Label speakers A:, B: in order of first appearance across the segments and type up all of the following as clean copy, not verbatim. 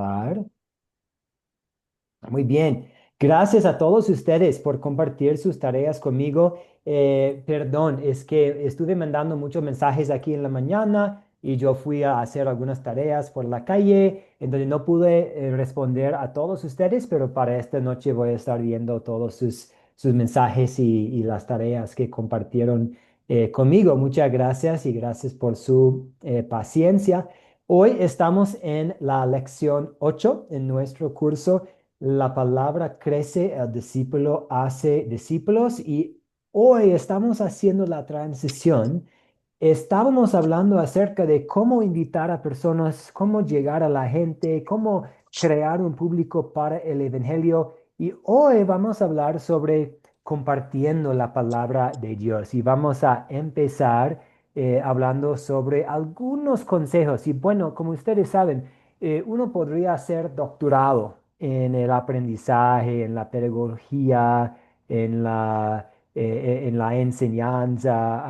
A: grabar. Muy bien. Gracias a todos ustedes por compartir sus tareas conmigo. Perdón, es que estuve mandando muchos mensajes aquí en la mañana y yo fui a hacer algunas tareas por la calle, entonces no pude responder a todos ustedes, pero para esta noche voy a estar viendo todos sus mensajes y las tareas que compartieron conmigo. Muchas gracias y gracias por su paciencia. Hoy estamos en la lección 8 en nuestro curso. La palabra crece, el discípulo hace discípulos y hoy estamos haciendo la transición. Estábamos hablando acerca de cómo invitar a personas, cómo llegar a la gente, cómo crear un público para el evangelio. Y hoy vamos a hablar sobre compartiendo la palabra de Dios. Y vamos a empezar hablando sobre algunos consejos. Y bueno, como ustedes saben, uno podría ser doctorado en el aprendizaje, en la pedagogía, en la enseñanza.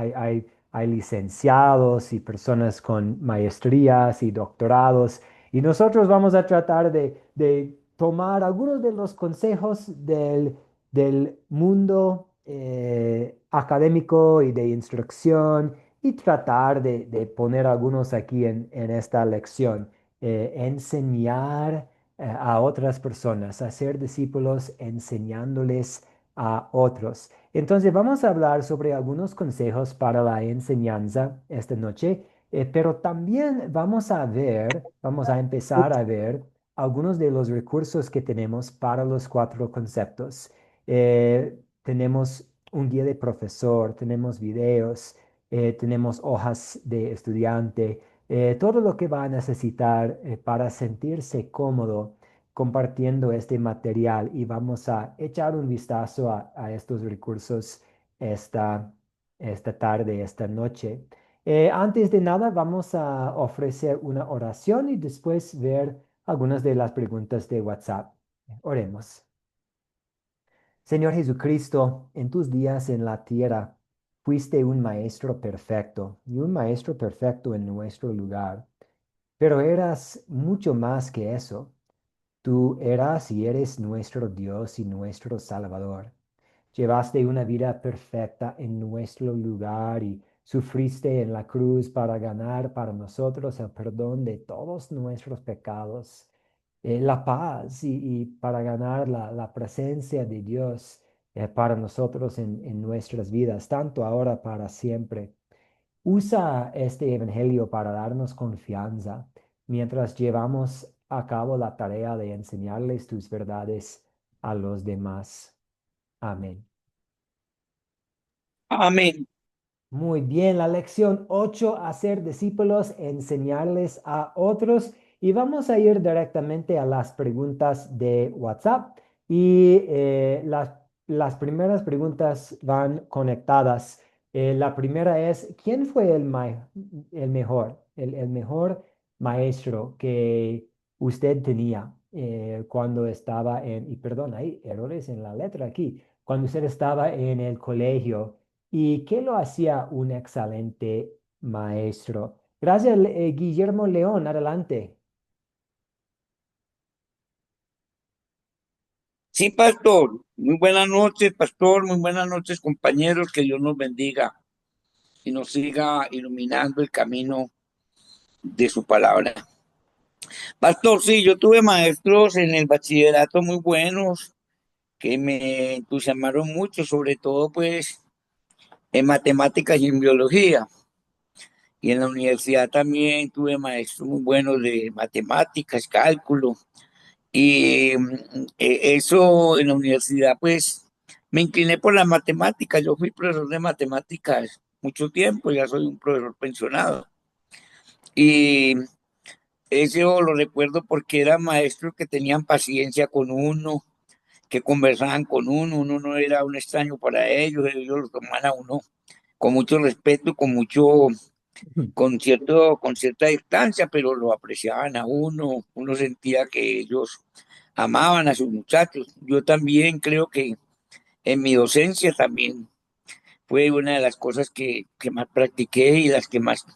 A: Hay licenciados y personas con maestrías y doctorados. Y nosotros vamos a tratar de tomar algunos de los consejos del mundo académico y de instrucción y tratar de poner algunos aquí en esta lección. Enseñar a otras personas, hacer discípulos enseñándoles a otros. Entonces vamos a hablar sobre algunos consejos para la enseñanza esta noche, pero también vamos a empezar a ver algunos de los recursos que tenemos para los cuatro conceptos. Tenemos un guía de profesor, tenemos videos, tenemos hojas de estudiante, todo lo que va a necesitar para sentirse cómodo compartiendo este material y vamos a echar un vistazo a estos recursos esta, esta tarde, esta noche. Antes de nada, vamos a ofrecer una oración y después ver algunas de las preguntas de WhatsApp. Oremos. Señor Jesucristo, en tus días en la tierra, fuiste un maestro perfecto y un maestro perfecto en nuestro lugar, pero eras mucho más que eso. Tú eras y eres nuestro Dios y nuestro Salvador. Llevaste una vida perfecta en nuestro lugar y sufriste en la cruz para ganar para nosotros el perdón de todos nuestros pecados, la paz y para ganar la presencia de Dios para nosotros en nuestras vidas, tanto ahora para siempre. Usa este evangelio para darnos confianza mientras llevamos a cabo la tarea de enseñarles tus verdades a los demás. Amén.
B: Amén.
A: Muy bien, la lección 8, hacer discípulos, enseñarles a otros. Y vamos a ir directamente a las preguntas de WhatsApp. Y las primeras preguntas van conectadas. La primera es, ¿quién fue el mejor maestro que usted tenía cuando estaba y perdón, hay errores en la letra aquí, cuando usted estaba en el colegio? ¿Y qué lo hacía un excelente maestro? Gracias, Guillermo León, adelante.
B: Sí, pastor. Muy buenas noches, pastor. Muy buenas noches, compañeros. Que Dios nos bendiga y nos siga iluminando el camino de su palabra. Pastor, sí, yo tuve maestros en el bachillerato muy buenos que me entusiasmaron mucho, sobre todo pues en matemáticas y en biología. Y en la universidad también tuve maestros muy buenos de matemáticas, cálculo. Y eso en la universidad, pues me incliné por las matemáticas. Yo fui profesor de matemáticas mucho tiempo, ya soy un profesor pensionado. Y eso lo recuerdo porque eran maestros que tenían paciencia con uno, que conversaban con uno no era un extraño para ellos lo tomaban a uno con mucho respeto y con cierta distancia, pero lo apreciaban a uno sentía que ellos amaban a sus muchachos. Yo también creo que en mi docencia también fue una de las cosas que más practiqué y las que más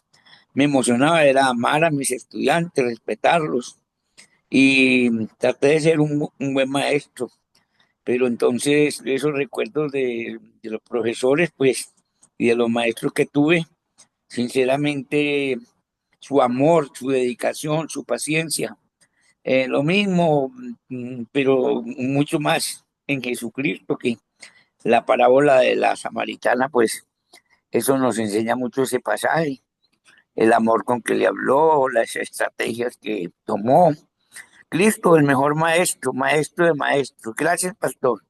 B: me emocionaba era amar a mis estudiantes, respetarlos y traté de ser un buen maestro, pero entonces esos recuerdos de los profesores, pues, y de los maestros que tuve, sinceramente, su amor, su dedicación, su paciencia, lo mismo, pero mucho más en Jesucristo, que la parábola de la samaritana, pues eso nos enseña mucho ese pasaje, el amor con que le habló, las estrategias que tomó. Cristo, el mejor maestro, maestro de maestros. Gracias, pastor.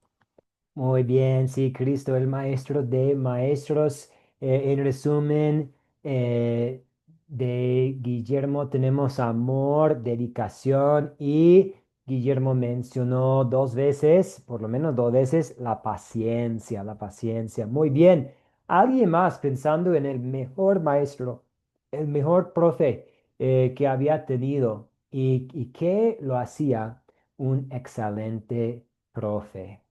A: Muy bien, sí, Cristo, el maestro de maestros. En resumen, de Guillermo tenemos amor, dedicación y Guillermo mencionó dos veces, por lo menos dos veces, la paciencia, la paciencia. Muy bien. ¿Alguien más pensando en el mejor maestro, el mejor profe que había tenido y que lo hacía un excelente profe?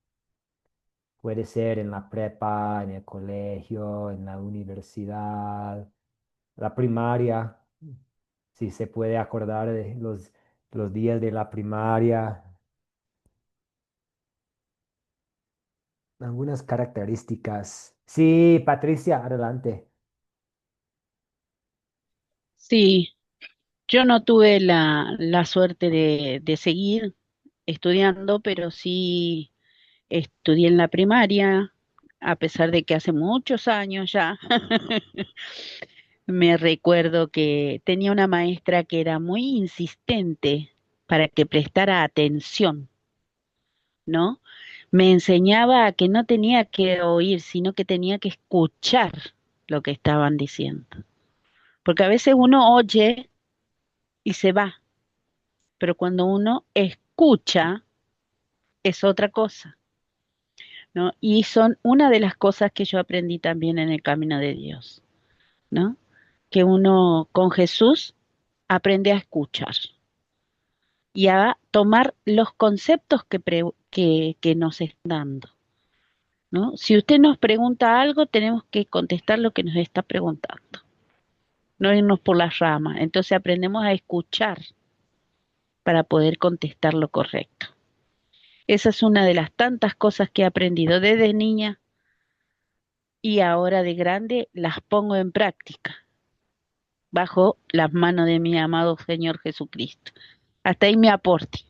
A: Puede ser en la prepa, en el colegio, en la universidad, la primaria, si se puede acordar de los días de la primaria, algunas características. Sí, Patricia, adelante.
C: Sí, yo no tuve la suerte de seguir estudiando, pero sí estudié en la primaria, a pesar de que hace muchos años ya. Me recuerdo que tenía una maestra que era muy insistente para que prestara atención, ¿no? Me enseñaba a que no tenía que oír, sino que tenía que escuchar lo que estaban diciendo. Porque a veces uno oye y se va, pero cuando uno escucha es otra cosa, ¿no? Y son una de las cosas que yo aprendí también en el camino de Dios, ¿no? Que uno con Jesús aprende a escuchar y a tomar los conceptos que nos están dando, ¿no? Si usted nos pregunta algo, tenemos que contestar lo que nos está preguntando, no irnos por las ramas. Entonces aprendemos a escuchar para poder contestar lo correcto. Esa es una de las tantas cosas que he aprendido desde niña y ahora de grande las pongo en práctica bajo las manos de mi amado Señor Jesucristo. Hasta ahí mi aporte.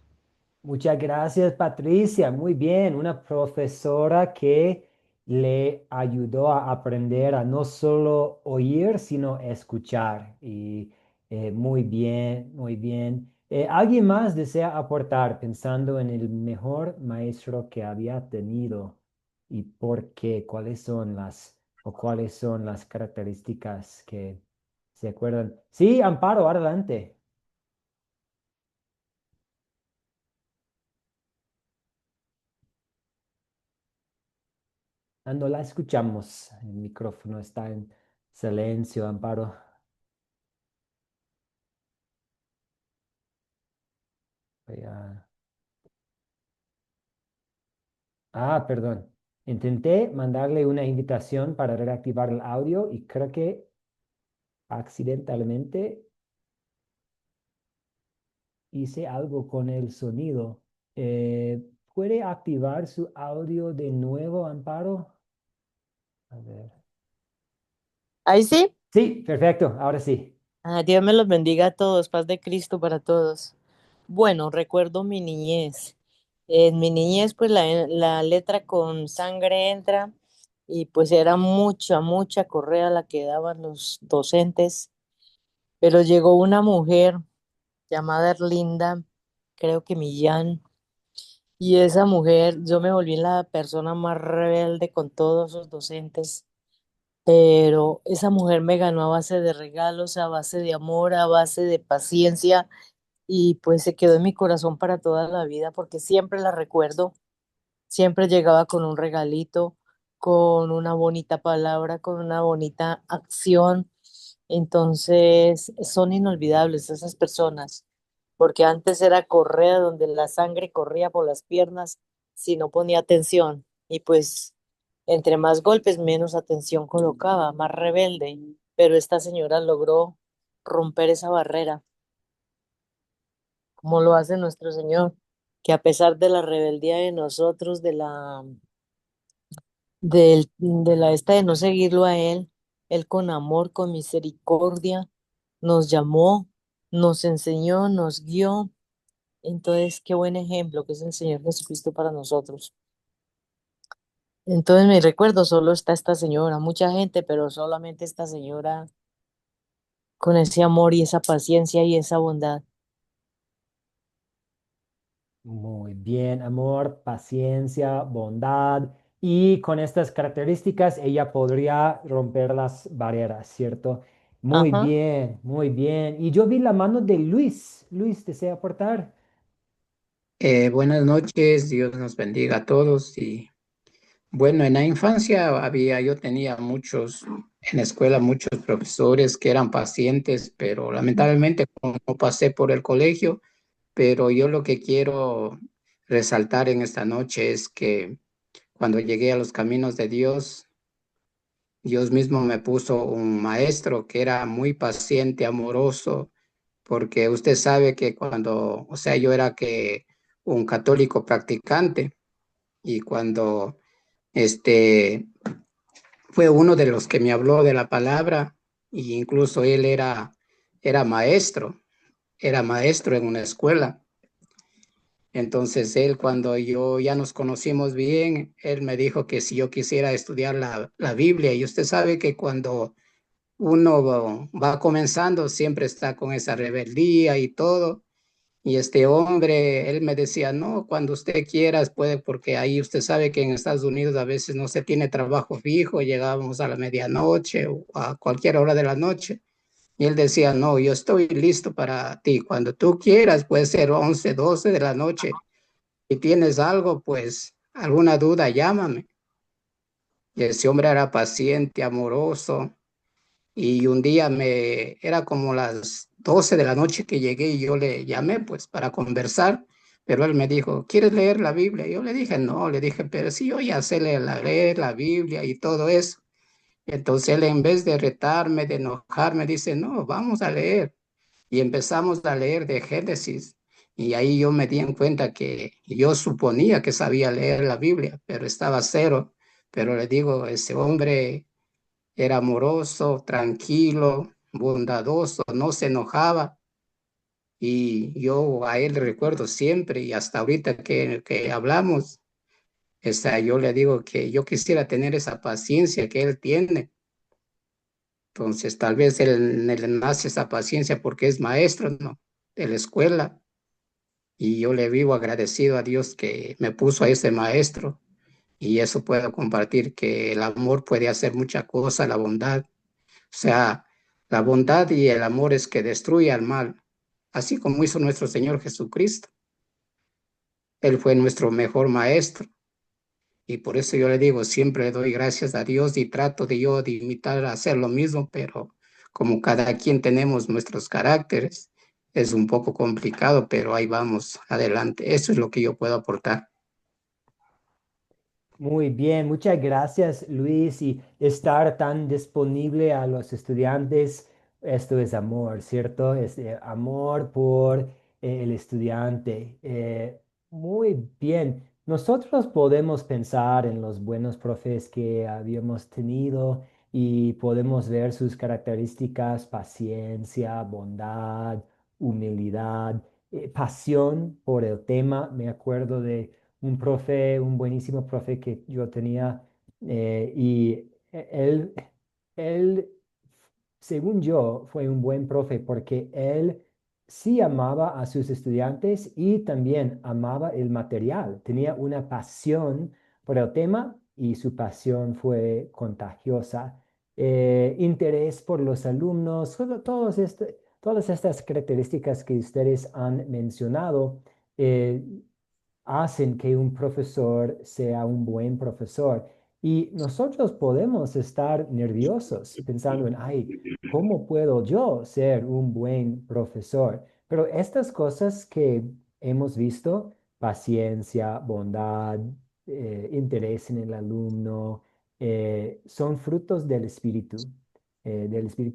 A: Muchas gracias, Patricia. Muy bien, una profesora que le ayudó a aprender a no solo oír, sino escuchar. Y muy bien, muy bien. ¿Alguien más desea aportar pensando en el mejor maestro que había tenido y por qué? ¿Cuáles son cuáles son las características que se acuerdan? Sí, Amparo, adelante. No la escuchamos. El micrófono está en silencio, Amparo. Voy a- Perdón. Intenté mandarle una invitación para reactivar el audio y creo que accidentalmente hice algo con el sonido. ¿Puede activar su audio de nuevo, Amparo? A ver.
D: Ahí sí.
A: Sí, perfecto. Ahora sí.
D: Dios me los bendiga a todos. Paz de Cristo para todos. Bueno, recuerdo mi niñez. En mi niñez, pues la letra con sangre entra y pues era mucha, mucha correa la que daban los docentes. Pero llegó una mujer llamada Erlinda, creo que Millán, y esa mujer, yo me volví la persona más rebelde con todos esos docentes. Pero esa mujer me ganó a base de regalos, a base de amor, a base de paciencia y pues se quedó en mi corazón para toda la vida porque siempre la recuerdo, siempre llegaba con un regalito, con una bonita palabra, con una bonita acción. Entonces son inolvidables esas personas porque antes era correa donde la sangre corría por las piernas si no ponía atención y pues entre más golpes menos atención colocaba, más rebelde, pero esta señora logró romper esa barrera. como lo hace nuestro Señor, que a pesar de la rebeldía de nosotros, de la esta de no seguirlo a Él, Él con amor, con misericordia, nos llamó, nos enseñó, nos guió. Entonces, qué buen ejemplo que es el Señor Jesucristo para nosotros. Entonces, me recuerdo, solo está esta señora, mucha gente, pero solamente esta señora con ese amor y esa paciencia y esa bondad.
A: Muy bien, amor, paciencia, bondad. Y con estas características ella podría romper las barreras, ¿cierto? Muy
D: Ajá.
A: bien, muy bien. Y yo vi la mano de Luis. Luis, ¿desea aportar?
E: Buenas noches, Dios nos bendiga a todos. Y bueno, en la infancia yo tenía en la escuela muchos profesores que eran pacientes, pero lamentablemente no pasé por el colegio. Pero yo lo que quiero resaltar en esta noche es que cuando llegué a los caminos de Dios, Dios mismo me puso un maestro que era muy paciente, amoroso, porque usted sabe que o sea, yo era que un católico practicante. Y cuando este fue uno de los que me habló de la palabra, y incluso él era maestro, era maestro en una escuela. Entonces él, cuando yo ya nos conocimos bien, él me dijo que si yo quisiera estudiar la Biblia, y usted sabe que cuando uno va comenzando, siempre está con esa rebeldía y todo. Y este hombre, él me decía, no, cuando usted quiera, puede, porque ahí usted sabe que en Estados Unidos a veces no se tiene trabajo fijo, llegábamos a la medianoche o a cualquier hora de la noche. Y él decía, no, yo estoy listo para ti. Cuando tú quieras, puede ser 11 12 de la noche. Si tienes algo, pues alguna duda, llámame. Y ese hombre era paciente, amoroso. Y un día era como las 12 de la noche que llegué y yo le llamé pues para conversar, pero él me dijo, ¿quieres leer la Biblia? Yo le dije, no, le dije, pero sí, yo ya sé leer la Biblia y todo eso. Entonces él en vez de retarme, de enojarme, dice, no, vamos a leer. Y empezamos a leer de Génesis. Y ahí yo me di en cuenta que yo suponía que sabía leer la Biblia, pero estaba cero. Pero le digo, ese hombre era amoroso, tranquilo, bondadoso, no se enojaba. Y yo a él le recuerdo siempre y hasta ahorita que hablamos, yo le digo que yo quisiera tener esa paciencia que él tiene. Entonces, tal vez él nace esa paciencia porque es maestro, ¿no? De la escuela. Y yo le vivo agradecido a Dios que me puso a ese maestro. Y eso puedo compartir que el amor puede hacer mucha cosa, la bondad. O sea, la bondad y el amor es que destruye al mal, así como hizo nuestro Señor Jesucristo. Él fue nuestro mejor maestro y por eso yo le digo, siempre le doy gracias a Dios y trato de imitar a hacer lo mismo, pero como cada quien tenemos nuestros caracteres, es un poco complicado, pero ahí vamos adelante. Eso es lo que yo puedo aportar.
A: Muy bien, muchas gracias, Luis. Y estar tan disponible a los estudiantes, esto es amor, ¿cierto? Es amor por el estudiante. Muy bien. Nosotros podemos pensar en los buenos profes que habíamos tenido y podemos ver sus características, paciencia, bondad, humildad, pasión por el tema. Me acuerdo de un profe, un buenísimo profe que yo tenía, y él, según yo, fue un buen profe porque él sí amaba a sus estudiantes y también amaba el material. Tenía una pasión por el tema y su pasión fue contagiosa. Interés por los alumnos, todas estas características que ustedes han mencionado. eh, Hacen que un profesor sea un buen profesor. Y nosotros podemos estar nerviosos pensando en, ay, ¿cómo puedo yo ser un buen profesor? Pero estas cosas que hemos visto, paciencia, bondad, interés en el alumno, son frutos del Espíritu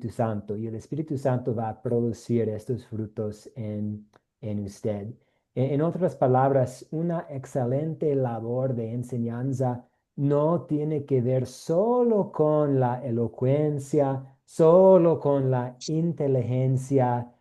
A: Santo. Y el Espíritu Santo va a producir estos frutos en en usted. En otras palabras, una excelente labor de enseñanza no tiene que ver solo con la elocuencia, solo con la inteligencia,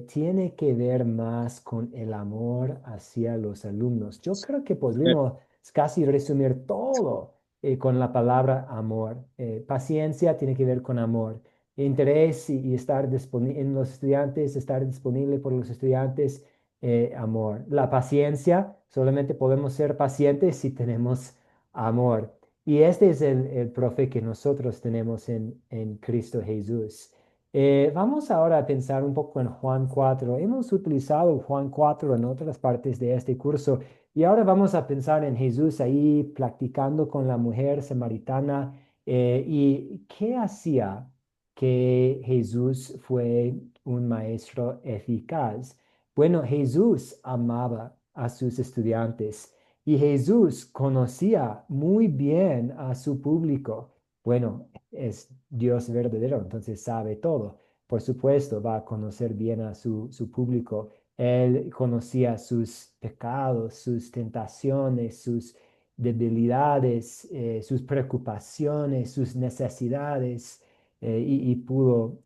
A: tiene que ver más con el amor hacia los alumnos. Yo creo que podríamos casi resumir todo con la palabra amor. Paciencia tiene que ver con amor. Interés y estar disponible en los estudiantes, estar disponible por los estudiantes, amor. La paciencia, solamente podemos ser pacientes si tenemos amor. Y este es el profe que nosotros tenemos en Cristo Jesús. Vamos ahora a pensar un poco en Juan 4. Hemos utilizado Juan 4 en otras partes de este curso y ahora vamos a pensar en Jesús ahí practicando con la mujer samaritana y qué hacía que Jesús fue un maestro eficaz. Bueno, Jesús amaba a sus estudiantes y Jesús conocía muy bien a su público. Bueno, es Dios verdadero, entonces sabe todo. Por supuesto, va a conocer bien a su público. Él conocía sus pecados, sus tentaciones, sus debilidades, sus preocupaciones, sus necesidades, y pudo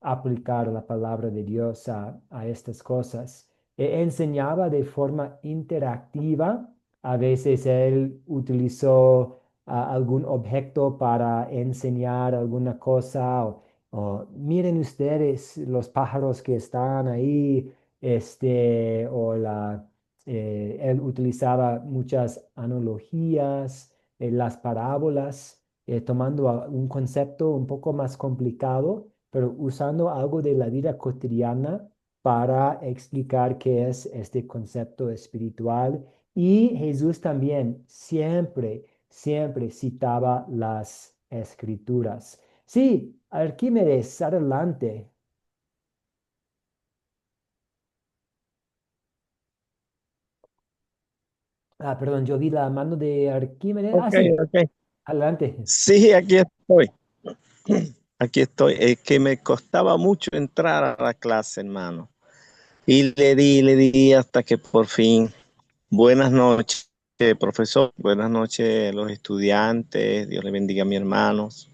A: aplicar la palabra de Dios a estas cosas. Enseñaba de forma interactiva. A veces él utilizó algún objeto para enseñar alguna cosa o miren ustedes los pájaros que están ahí, él utilizaba muchas analogías, las parábolas, tomando un concepto un poco más complicado pero usando algo de la vida cotidiana para explicar qué es este concepto espiritual. Y Jesús también siempre citaba las escrituras. Sí, Arquímedes, adelante. Perdón, yo vi la mano de Arquímedes.
F: Ok,
A: Sí,
F: ok.
A: adelante.
F: Sí, aquí estoy. Aquí estoy. Es que me costaba mucho entrar a la clase, hermano. Y le di hasta que por fin. Buenas noches, profesor. Buenas noches, los estudiantes. Dios le bendiga a mis hermanos.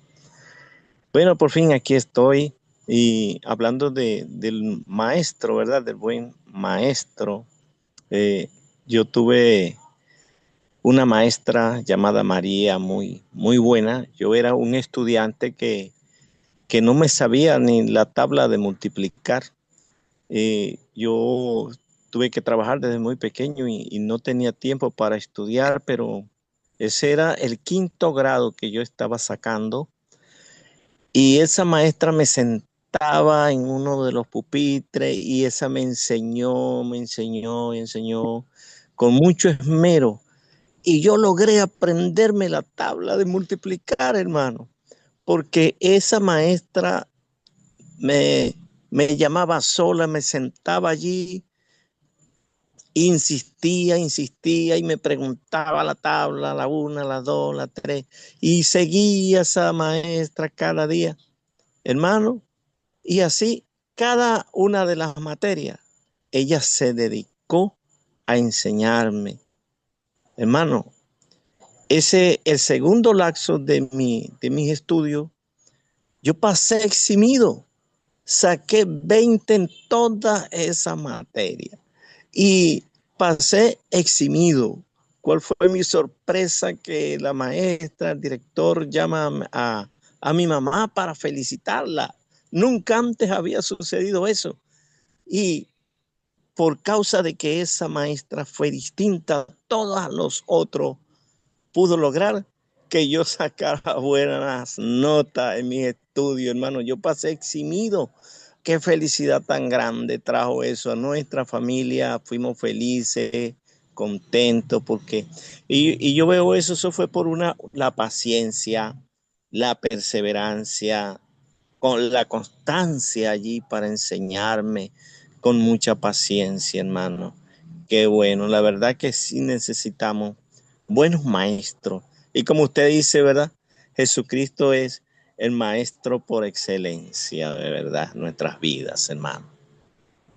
F: Bueno, por fin aquí estoy. Y hablando del maestro, ¿verdad? Del buen maestro. eh, yo tuve una maestra llamada María, muy buena. Yo era un estudiante que no me sabía ni la tabla de multiplicar. Yo tuve que trabajar desde muy pequeño y no tenía tiempo para estudiar, pero ese era el quinto grado que yo estaba sacando y esa maestra me sentaba en uno de los pupitres y esa me enseñó con mucho esmero y yo logré aprenderme la tabla de multiplicar, hermano, porque esa maestra me, me llamaba sola, me sentaba allí, insistía y me preguntaba la tabla, la una, la dos, la tres, y seguía esa maestra cada día, hermano, y así cada una de las materias, ella se dedicó a enseñarme, hermano. El segundo lapso de mis estudios, yo pasé eximido, saqué 20 en todas esas materias y pasé eximido. ¿Cuál fue mi sorpresa? Que la maestra, el director llama a mi mamá para felicitarla. Nunca antes había sucedido eso. Y por causa de que esa maestra fue distinta a todos los otros, pudo lograr que yo sacara buenas notas en mis estudios, hermano. Yo pasé eximido. Qué felicidad tan grande trajo eso a nuestra familia. Fuimos felices, contentos, porque... Y yo veo eso, eso fue por la paciencia, la perseverancia, con la constancia allí para enseñarme, con mucha paciencia, hermano. Qué bueno, la verdad que sí necesitamos buenos maestros. Y como usted dice, ¿verdad? Jesucristo es el maestro por excelencia, de verdad, nuestras vidas, hermano.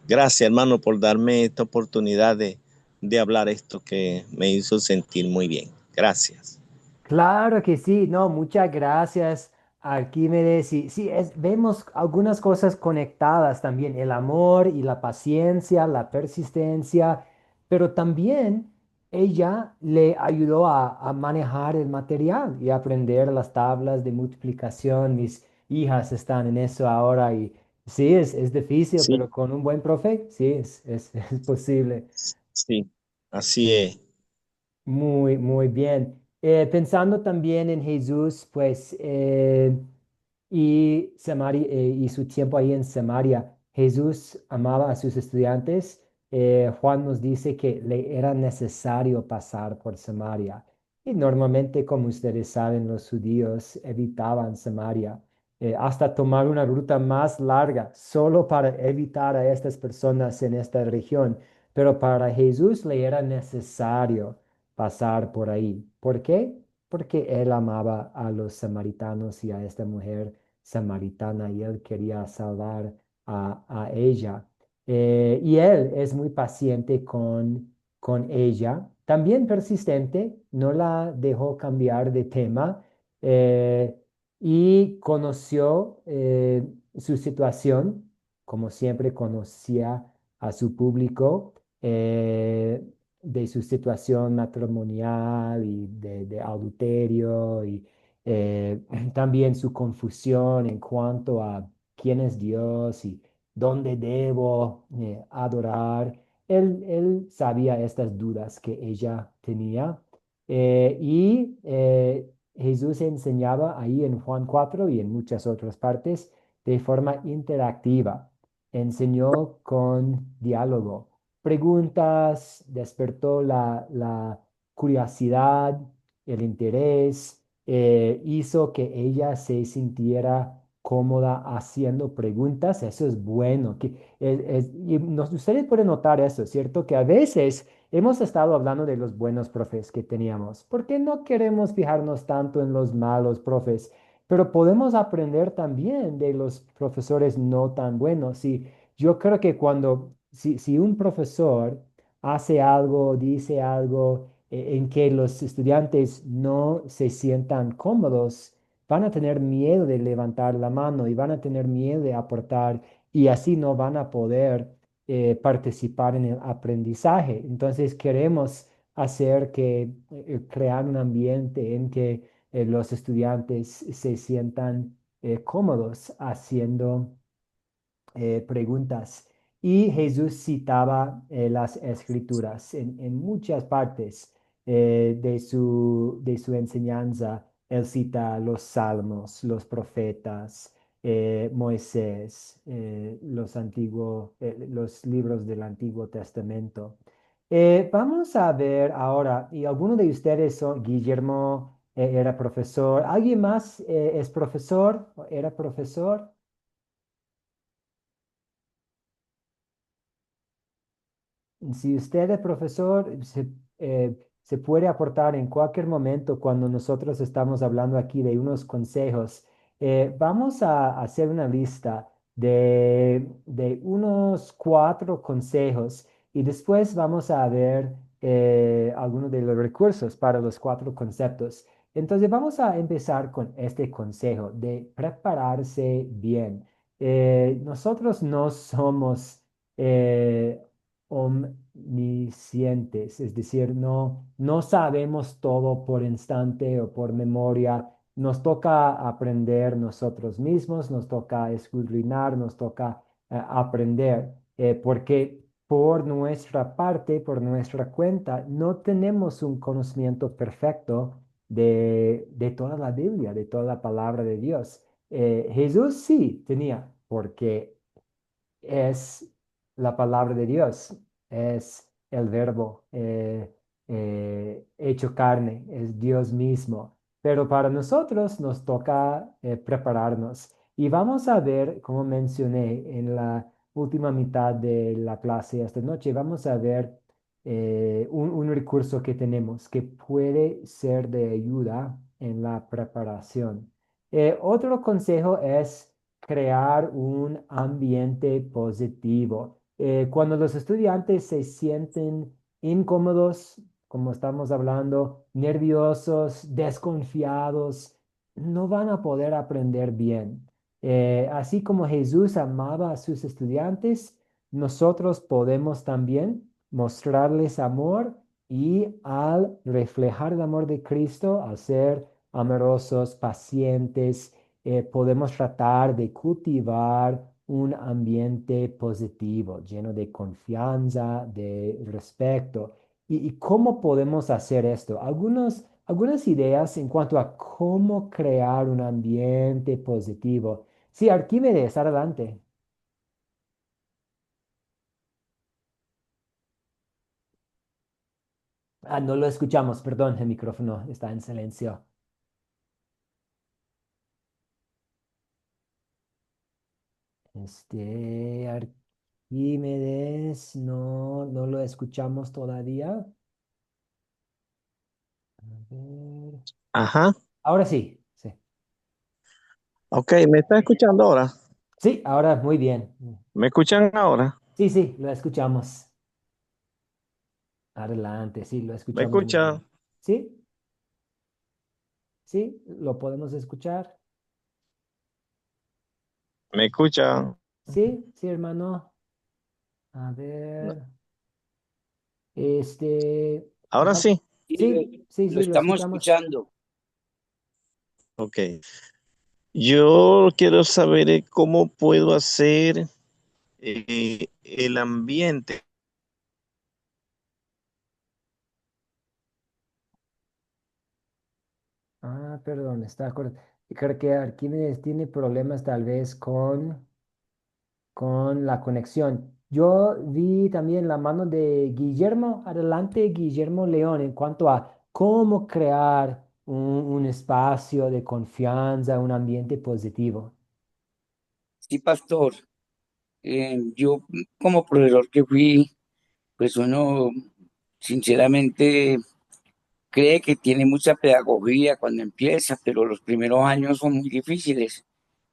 F: Gracias, hermano, por darme esta oportunidad de hablar esto que me hizo sentir muy bien. Gracias.
A: Claro que sí, no, muchas gracias, Arquímedes. Y sí, vemos algunas cosas conectadas también, el amor y la paciencia, la persistencia, pero también ella le ayudó a manejar el material y aprender las tablas de multiplicación. Mis hijas están en eso ahora y sí, es difícil,
F: Sí,
A: pero con un buen profe, sí, es posible.
F: sí, así es.
A: Muy, muy bien. Pensando también en Jesús, pues, y Samaria, y su tiempo ahí en Samaria, Jesús amaba a sus estudiantes. Juan nos dice que le era necesario pasar por Samaria. Y normalmente, como ustedes saben, los judíos evitaban Samaria, hasta tomar una ruta más larga, solo para evitar a estas personas en esta región. Pero para Jesús le era necesario pasar por ahí. ¿Por qué? Porque él amaba a los samaritanos y a esta mujer samaritana y él quería salvar a ella. Y él es muy paciente con ella, también persistente, no la dejó cambiar de tema eh, y conoció su situación, como siempre conocía a su público. De su situación matrimonial y de adulterio y también su confusión en cuanto a quién es Dios y dónde debo adorar. Él sabía estas dudas que ella tenía y Jesús enseñaba ahí en Juan 4 y en muchas otras partes de forma interactiva. Enseñó con diálogo preguntas, despertó la curiosidad, el interés, hizo que ella se sintiera cómoda haciendo preguntas. Eso es bueno. Ustedes pueden notar eso, ¿cierto? Que a veces hemos estado hablando de los buenos profes que teníamos, porque no queremos fijarnos tanto en los malos profes, pero podemos aprender también de los profesores no tan buenos. Y yo creo que si un profesor hace algo, dice algo en que los estudiantes no se sientan cómodos, van a tener miedo de levantar la mano y van a tener miedo de aportar y así no van a poder participar en el aprendizaje. Entonces queremos hacer crear un ambiente en que los estudiantes se sientan cómodos haciendo preguntas. Y Jesús citaba las escrituras en muchas partes de su enseñanza. Él cita los salmos, los profetas, Moisés, los libros del Antiguo Testamento. Vamos a ver ahora, y alguno de ustedes son, Guillermo era profesor, ¿alguien más es profesor? ¿Era profesor? Si usted es profesor, se puede aportar en cualquier momento cuando nosotros estamos hablando aquí de unos consejos. Vamos a hacer una lista de unos 4 consejos y después vamos a ver algunos de los recursos para los 4 conceptos. Entonces vamos a empezar con este consejo de prepararse bien. Nosotros no somos omniscientes, es decir, no sabemos todo por instante o por memoria. Nos toca aprender nosotros mismos, nos toca escudriñar, nos toca aprender, porque por nuestra parte, por nuestra cuenta, no tenemos un conocimiento perfecto de toda la Biblia, de toda la palabra de Dios. Jesús sí tenía, porque es la palabra de Dios, es el verbo hecho carne, es Dios mismo. Pero para nosotros nos toca prepararnos. Y vamos a ver, como mencioné en la última mitad de la clase esta noche, vamos a ver un recurso que tenemos que puede ser de ayuda en la preparación. Otro consejo es crear un ambiente positivo. Cuando los estudiantes se sienten incómodos, como estamos hablando, nerviosos, desconfiados, no van a poder aprender bien. Así como Jesús amaba a sus estudiantes, nosotros podemos también mostrarles amor y al reflejar el amor de Cristo, al ser amorosos, pacientes, podemos tratar de cultivar un ambiente positivo, lleno de confianza, de respeto. ¿Y cómo podemos hacer esto? Algunas ideas en cuanto a cómo crear un ambiente positivo. Sí, Arquímedes, adelante. Ah, no lo escuchamos, perdón, el micrófono está en silencio. Arquímedes, no lo escuchamos todavía. A ver.
F: Ajá.
A: Ahora sí, sí.
F: Ok, ¿me está escuchando ahora?
A: Sí, ahora muy bien.
F: ¿Me escuchan ahora?
A: Sí, sí, lo escuchamos. Adelante, sí, lo
F: ¿Me
A: escuchamos muy bien.
F: escucha?
A: Sí, sí, lo podemos escuchar.
F: ¿Me escucha?
A: Sí, sí, hermano. A
F: No.
A: ver,
F: Ahora
A: va-
F: sí.
A: sí, sí,
B: Lo
A: sí, lo
B: estamos
A: escuchamos.
B: escuchando.
F: Ok. Yo quiero saber cómo puedo hacer el ambiente.
A: Ah, perdón, creo que Arquímedes tiene problemas tal vez con la conexión. Yo vi también la mano de Guillermo, adelante Guillermo León, en cuanto a cómo crear un espacio de confianza, un ambiente positivo.
B: Sí, pastor. Yo como profesor que fui, pues uno sinceramente cree que tiene mucha pedagogía cuando empieza, pero los primeros años son muy difíciles,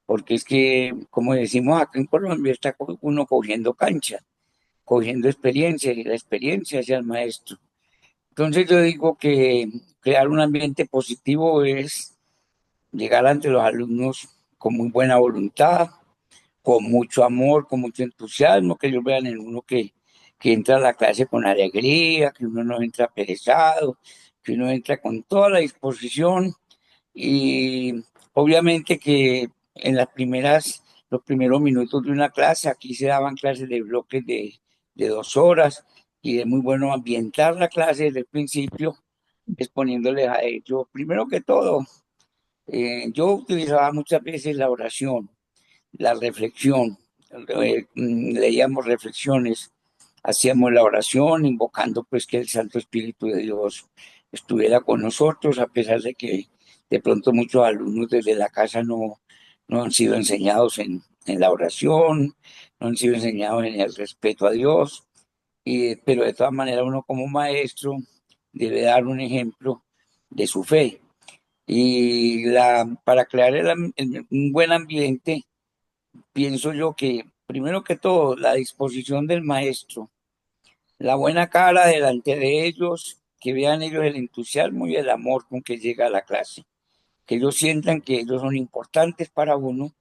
B: porque es que, como decimos acá en Colombia, está uno cogiendo cancha, cogiendo experiencia, y la experiencia hacia el maestro. Entonces yo digo que crear un ambiente positivo es llegar ante los alumnos con muy buena voluntad, con mucho amor, con mucho entusiasmo, que ellos vean en uno que entra a la clase con alegría, que uno no entra perezado, que uno entra con toda la disposición y obviamente que en los primeros minutos de una clase, aquí se daban clases de bloques de 2 horas y es muy bueno ambientar la clase desde el principio, exponiéndoles a ellos, primero que todo, yo utilizaba muchas veces la oración, la reflexión, leíamos reflexiones, hacíamos la oración, invocando pues que el Santo Espíritu de Dios estuviera con nosotros, a pesar de que de pronto muchos alumnos desde la casa no han sido enseñados en la oración, no han sido enseñados en el respeto a Dios, pero de todas maneras uno como maestro debe dar un ejemplo de su fe. Para crear un buen ambiente, pienso yo que, primero que todo, la disposición del maestro, la buena cara delante de ellos, que vean ellos el entusiasmo y el amor con que llega a la clase, que ellos sientan que ellos son importantes para uno,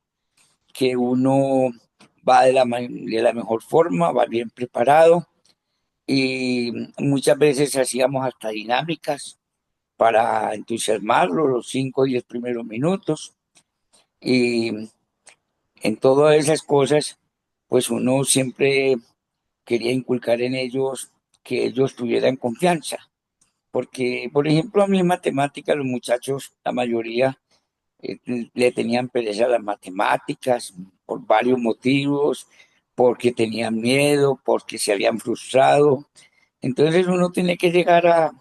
B: que uno va de la mejor forma, va bien preparado y muchas veces hacíamos hasta dinámicas para entusiasmarlos los 5 o 10 primeros minutos y en todas esas cosas, pues uno siempre quería inculcar en ellos que ellos tuvieran confianza. Porque, por ejemplo, a mí en matemáticas, los muchachos, la mayoría, le tenían pereza a las matemáticas por varios motivos, porque tenían miedo, porque se habían frustrado. Entonces uno tiene que llegar a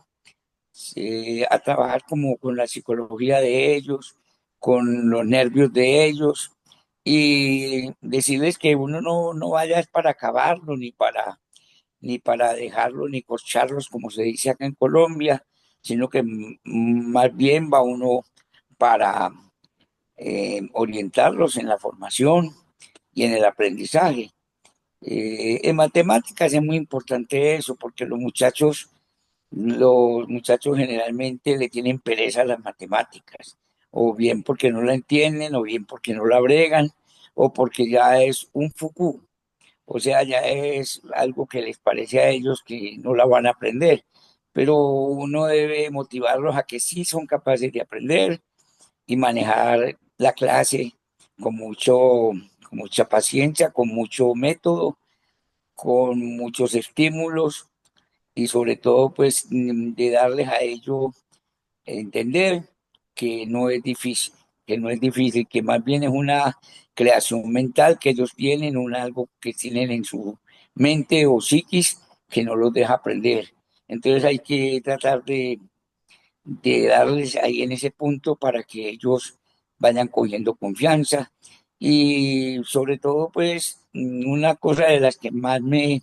B: trabajar como con la psicología de ellos, con los nervios de ellos y decirles que uno no vaya es para acabarlo, ni para dejarlo, ni corcharlos, como se dice acá en Colombia, sino que más bien va uno para orientarlos en la formación y en el aprendizaje. En matemáticas es muy importante eso, porque los muchachos generalmente le tienen pereza a las matemáticas, o bien porque no la entienden, o bien porque no la bregan, o porque ya es un fuku, o sea, ya es algo que les parece a ellos que no la van a aprender. Pero uno debe motivarlos a que sí son capaces de aprender y manejar la clase con con mucha paciencia, con mucho método, con muchos estímulos y sobre todo pues de darles a ellos entender que no es difícil, que no es difícil, que más bien es una creación mental que ellos tienen, algo que tienen en su mente o psiquis que no los deja aprender. Entonces hay que tratar de darles ahí en ese punto para que ellos vayan cogiendo confianza y sobre todo pues una cosa de las que más me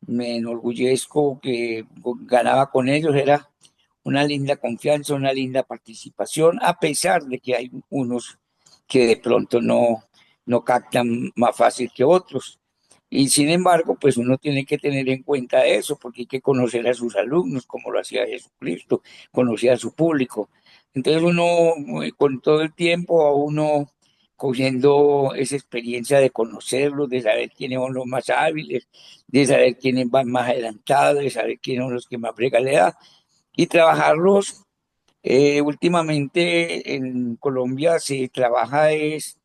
B: enorgullezco que ganaba con ellos era una linda confianza, una linda participación, a pesar de que hay unos que de pronto no captan más fácil que otros. Y sin embargo, pues uno tiene que tener en cuenta eso, porque hay que conocer a sus alumnos, como lo hacía Jesucristo, conocía a su público. Entonces uno, con todo el tiempo, a uno cogiendo esa experiencia de conocerlos, de saber quiénes son los más hábiles, de saber quiénes van más adelantados, de saber quiénes son los que más brega le da, y trabajarlos. Últimamente en Colombia se trabaja es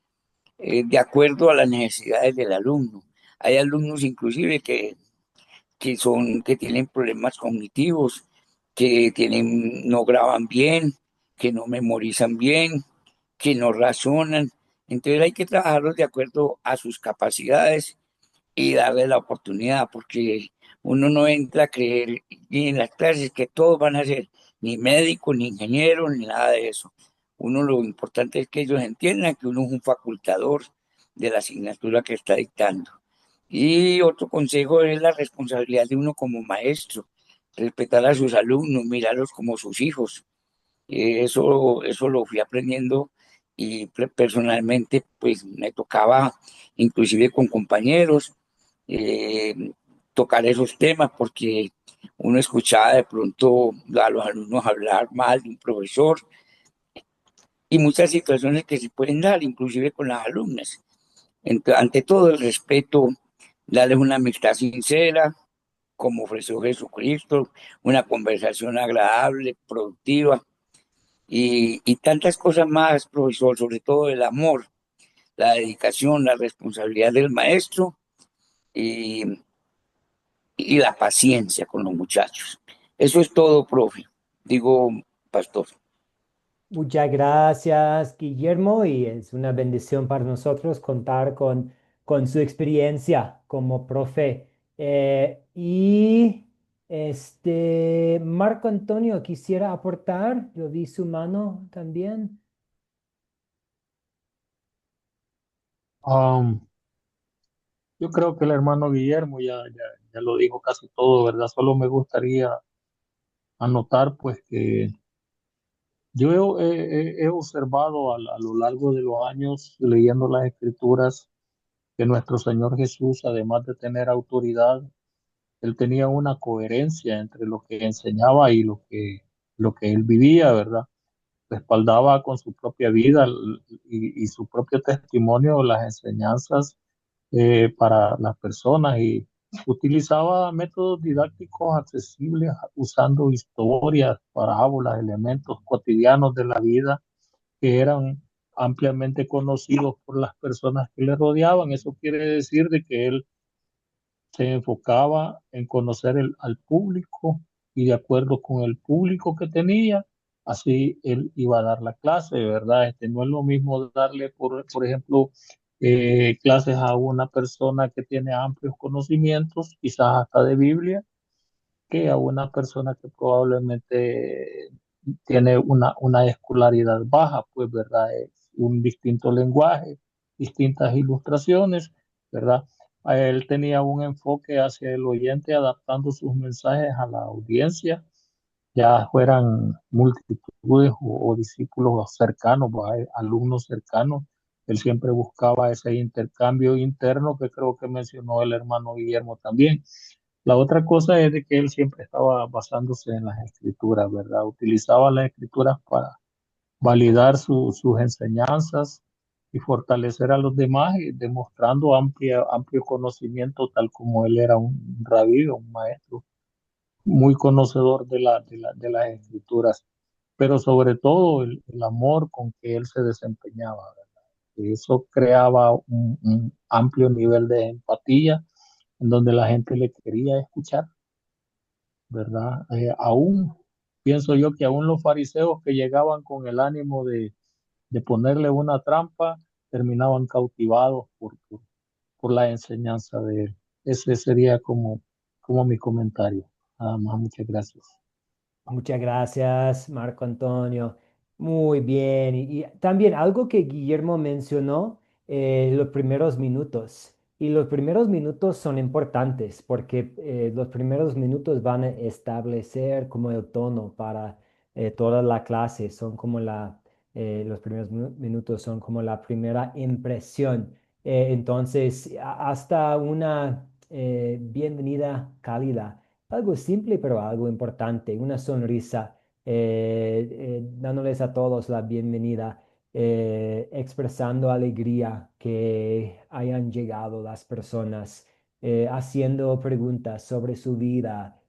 B: de acuerdo a las necesidades del alumno. Hay alumnos inclusive que tienen problemas cognitivos, no graban bien, que no memorizan bien, que no razonan. Entonces hay que trabajarlos de acuerdo a sus capacidades y darle la oportunidad, porque uno no entra a creer ni en las clases que todos van a ser ni médicos, ni ingenieros, ni nada de eso. Uno lo importante es que ellos entiendan que uno es un facultador de la asignatura que está dictando. Y otro consejo es la responsabilidad de uno como maestro, respetar a sus alumnos, mirarlos como sus hijos. Eso lo fui aprendiendo y personalmente pues me tocaba inclusive con compañeros eh, tocar esos temas porque uno escuchaba de pronto a los alumnos hablar mal de un profesor y muchas situaciones que se pueden dar inclusive con las alumnas. Ante todo el respeto, darles una amistad sincera, como ofreció Jesucristo, una conversación agradable, productiva y tantas cosas más, profesor, sobre todo el amor, la dedicación, la responsabilidad del maestro y, y la paciencia con los muchachos. Eso es todo, profe. Digo, pastor.
A: Muchas gracias, Guillermo, y es una bendición para nosotros contar con su experiencia como profe. Marco Antonio, quisiera aportar, yo vi su mano también.
G: Um, yo creo que el hermano Guillermo ya lo dijo casi todo, ¿verdad? Solo me gustaría anotar pues que yo he observado a lo largo de los años leyendo las escrituras que nuestro Señor Jesús, además de tener autoridad, él tenía una coherencia entre lo que enseñaba y lo que él vivía, ¿verdad? Respaldaba con su propia vida y su propio testimonio las enseñanzas para las personas y utilizaba métodos didácticos accesibles usando historias, parábolas, elementos cotidianos de la vida que eran ampliamente conocidos por las personas que le rodeaban. Eso quiere decir de que él se enfocaba en conocer al público y de acuerdo con el público que tenía, así él iba a dar la clase, ¿verdad? No es lo mismo darle, por ejemplo, clases a una persona que tiene amplios conocimientos, quizás hasta de Biblia, que a una persona que probablemente tiene una escolaridad baja, pues, ¿verdad? Es un distinto lenguaje, distintas ilustraciones, ¿verdad? A él tenía un enfoque hacia el oyente, adaptando sus mensajes a la audiencia, ya fueran multitudes o discípulos cercanos, alumnos cercanos. Él siempre buscaba ese intercambio interno que creo que mencionó el hermano Guillermo también. La otra cosa es de que él siempre estaba basándose en las escrituras, ¿verdad? Utilizaba las escrituras para validar sus enseñanzas y fortalecer a los demás, y demostrando amplio conocimiento, tal como él era un rabí, un maestro muy conocedor de las escrituras, pero sobre todo el amor con que él se desempeñaba, ¿verdad? Y eso creaba un amplio nivel de empatía en donde la gente le quería escuchar, ¿verdad? Aún pienso yo que aún los fariseos que llegaban con el ánimo de ponerle una trampa, terminaban cautivados por la enseñanza de él. Ese sería como mi comentario. Nada más, muchas gracias.
A: Muchas gracias, Marco Antonio. Muy bien. Y también algo que Guillermo mencionó, los primeros minutos. Y los primeros minutos son importantes porque los primeros minutos van a establecer como el tono para toda la clase. Son como los primeros minutos son como la primera impresión. Entonces, hasta una bienvenida cálida. Algo simple, pero algo importante, una sonrisa, dándoles a todos la bienvenida, expresando alegría que hayan llegado las personas, haciendo preguntas sobre su vida,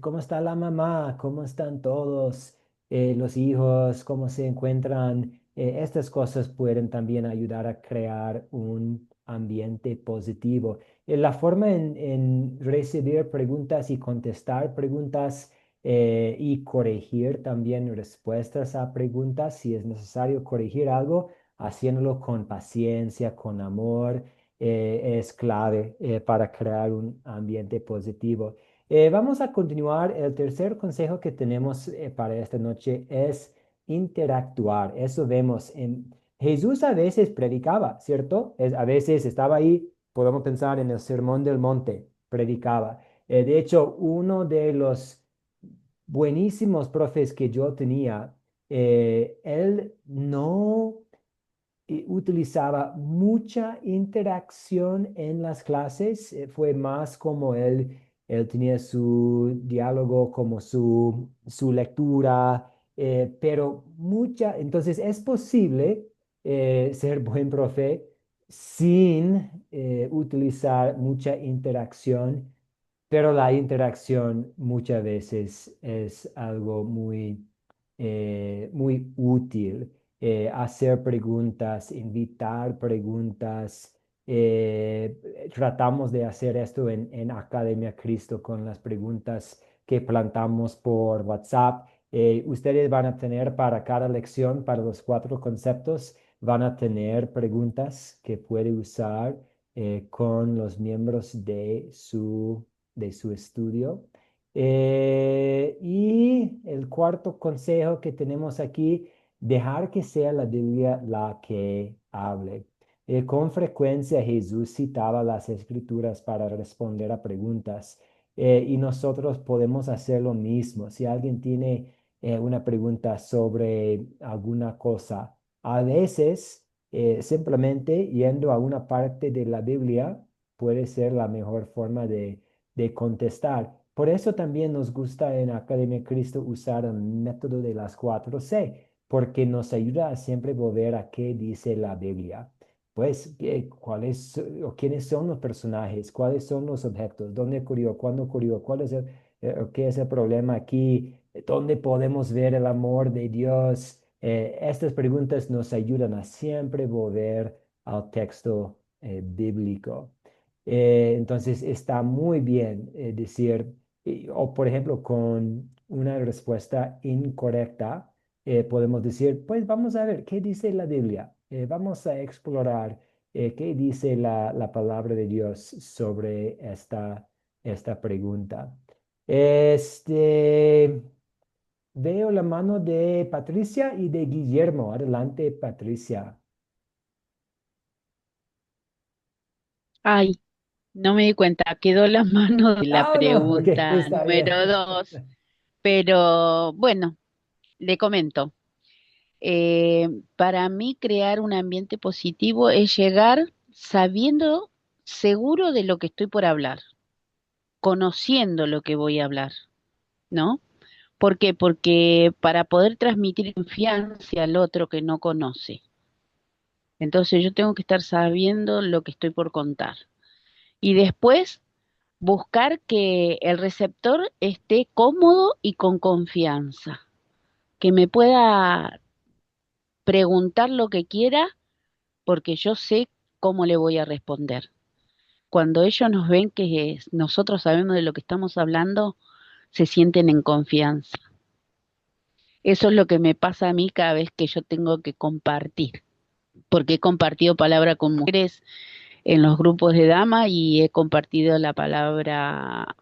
A: ¿cómo está la mamá? ¿Cómo están todos los hijos? ¿Cómo se encuentran? Estas cosas pueden también ayudar a crear un ambiente positivo. La forma en recibir preguntas y contestar preguntas y corregir también respuestas a preguntas, si es necesario corregir algo, haciéndolo con paciencia, con amor, es clave para crear un ambiente positivo. Vamos a continuar. El tercer consejo que tenemos para esta noche es interactuar. Eso vemos en Jesús a veces predicaba, ¿cierto? A veces estaba ahí, podemos pensar en el Sermón del Monte, predicaba. De hecho, uno de los buenísimos profes que yo tenía, él no utilizaba mucha interacción en las clases, fue más como él tenía su diálogo, como su lectura, pero entonces es posible ser buen profe sin utilizar mucha interacción, pero la interacción muchas veces es algo muy útil. Hacer preguntas, invitar preguntas. Tratamos de hacer esto en Academia Cristo con las preguntas que plantamos por WhatsApp. Ustedes van a tener para cada lección, para los 4 conceptos, van a tener preguntas que puede usar con los miembros de su estudio. Y el cuarto consejo que tenemos aquí, dejar que sea la Biblia la que hable. Con frecuencia Jesús citaba las escrituras para responder a preguntas, y nosotros podemos hacer lo mismo. Si alguien tiene una pregunta sobre alguna cosa, a veces simplemente yendo a una parte de la Biblia puede ser la mejor forma de contestar. Por eso también nos gusta en Academia Cristo usar el método de las 4C, porque nos ayuda a siempre volver a qué dice la Biblia. Pues, ¿cuáles o quiénes son los personajes? ¿Cuáles son los objetos? ¿Dónde ocurrió? ¿Cuándo ocurrió? ¿Qué es el problema aquí? ¿Dónde podemos ver el amor de Dios? Estas preguntas nos ayudan a siempre volver al texto bíblico. Entonces está muy bien decir, o por ejemplo, con una respuesta incorrecta, podemos decir, pues vamos a ver qué dice la Biblia. Vamos a explorar qué dice la palabra de Dios sobre esta pregunta. Este, veo la mano de Patricia y de Guillermo. Adelante, Patricia.
C: Ay, no me di cuenta, quedó la mano de la
A: Ah, no, ok,
C: pregunta
A: está bien.
C: número 2, pero bueno, le comento. Para mí crear un ambiente positivo es llegar sabiendo, seguro de lo que estoy por hablar, conociendo lo que voy a hablar, ¿no? ¿Por qué? Porque para poder transmitir confianza al otro que no conoce. Entonces yo tengo que estar sabiendo lo que estoy por contar. Y después buscar que el receptor esté cómodo y con confianza, que me pueda preguntar lo que quiera porque yo sé cómo le voy a responder. Cuando ellos nos ven que nosotros sabemos de lo que estamos hablando, se sienten en confianza. Eso es lo que me pasa a mí cada vez que yo tengo que compartir, porque he compartido palabra con mujeres en los grupos de damas y he compartido la palabra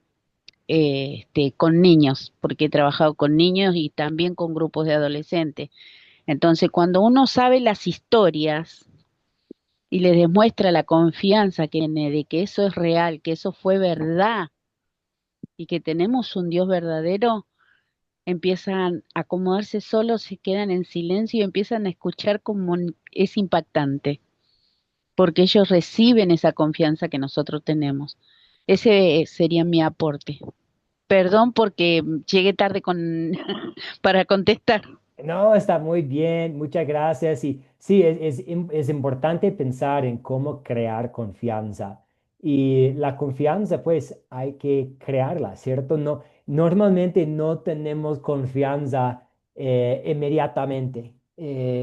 C: con niños, porque he trabajado con niños y también con grupos de adolescentes. Entonces, cuando uno sabe las historias y les demuestra la confianza que tiene de que eso es real, que eso fue verdad y que tenemos un Dios verdadero, empiezan a acomodarse solos, se quedan en silencio y empiezan a escuchar como es impactante, porque ellos reciben esa confianza que nosotros tenemos. Ese sería mi aporte. Perdón porque llegué tarde con para contestar.
A: No, está muy bien, muchas gracias. Y sí, es importante pensar en cómo crear confianza. Y la confianza, pues, hay que crearla, ¿cierto? No, normalmente no tenemos confianza inmediatamente.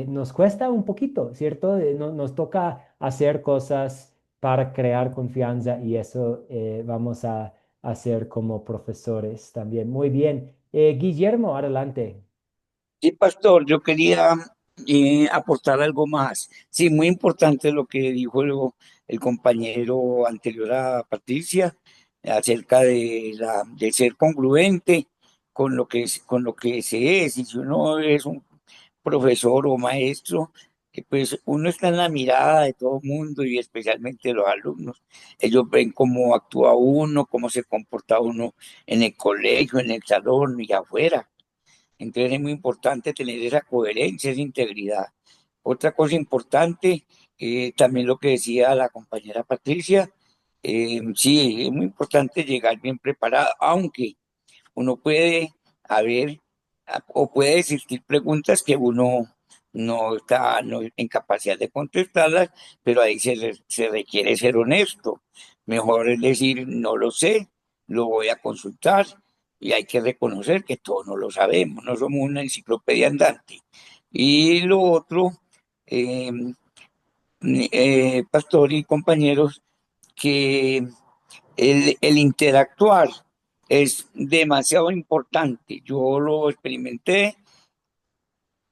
A: Nos cuesta un poquito, ¿cierto? Nos toca hacer cosas para crear confianza y eso vamos a hacer como profesores también. Muy bien. Guillermo, adelante.
B: Sí, pastor, yo quería aportar algo más. Sí, muy importante lo que dijo el compañero anterior a Patricia acerca de ser congruente con lo que se es. Y si uno es un profesor o maestro, que pues uno está en la mirada de todo el mundo y especialmente de los alumnos. Ellos ven cómo actúa uno, cómo se comporta uno en el colegio, en el salón y afuera. Entonces es muy importante tener esa coherencia, esa integridad. Otra cosa importante, también lo que decía la compañera Patricia, sí, es muy importante llegar bien preparado, aunque uno puede haber o puede existir preguntas que uno no está en capacidad de contestarlas, pero ahí se requiere ser honesto. Mejor es decir, no lo sé, lo voy a consultar y hay que reconocer que todos no lo sabemos, no somos una enciclopedia andante. Y lo otro, eh, pastor y compañeros, que el interactuar es demasiado importante. Yo lo experimenté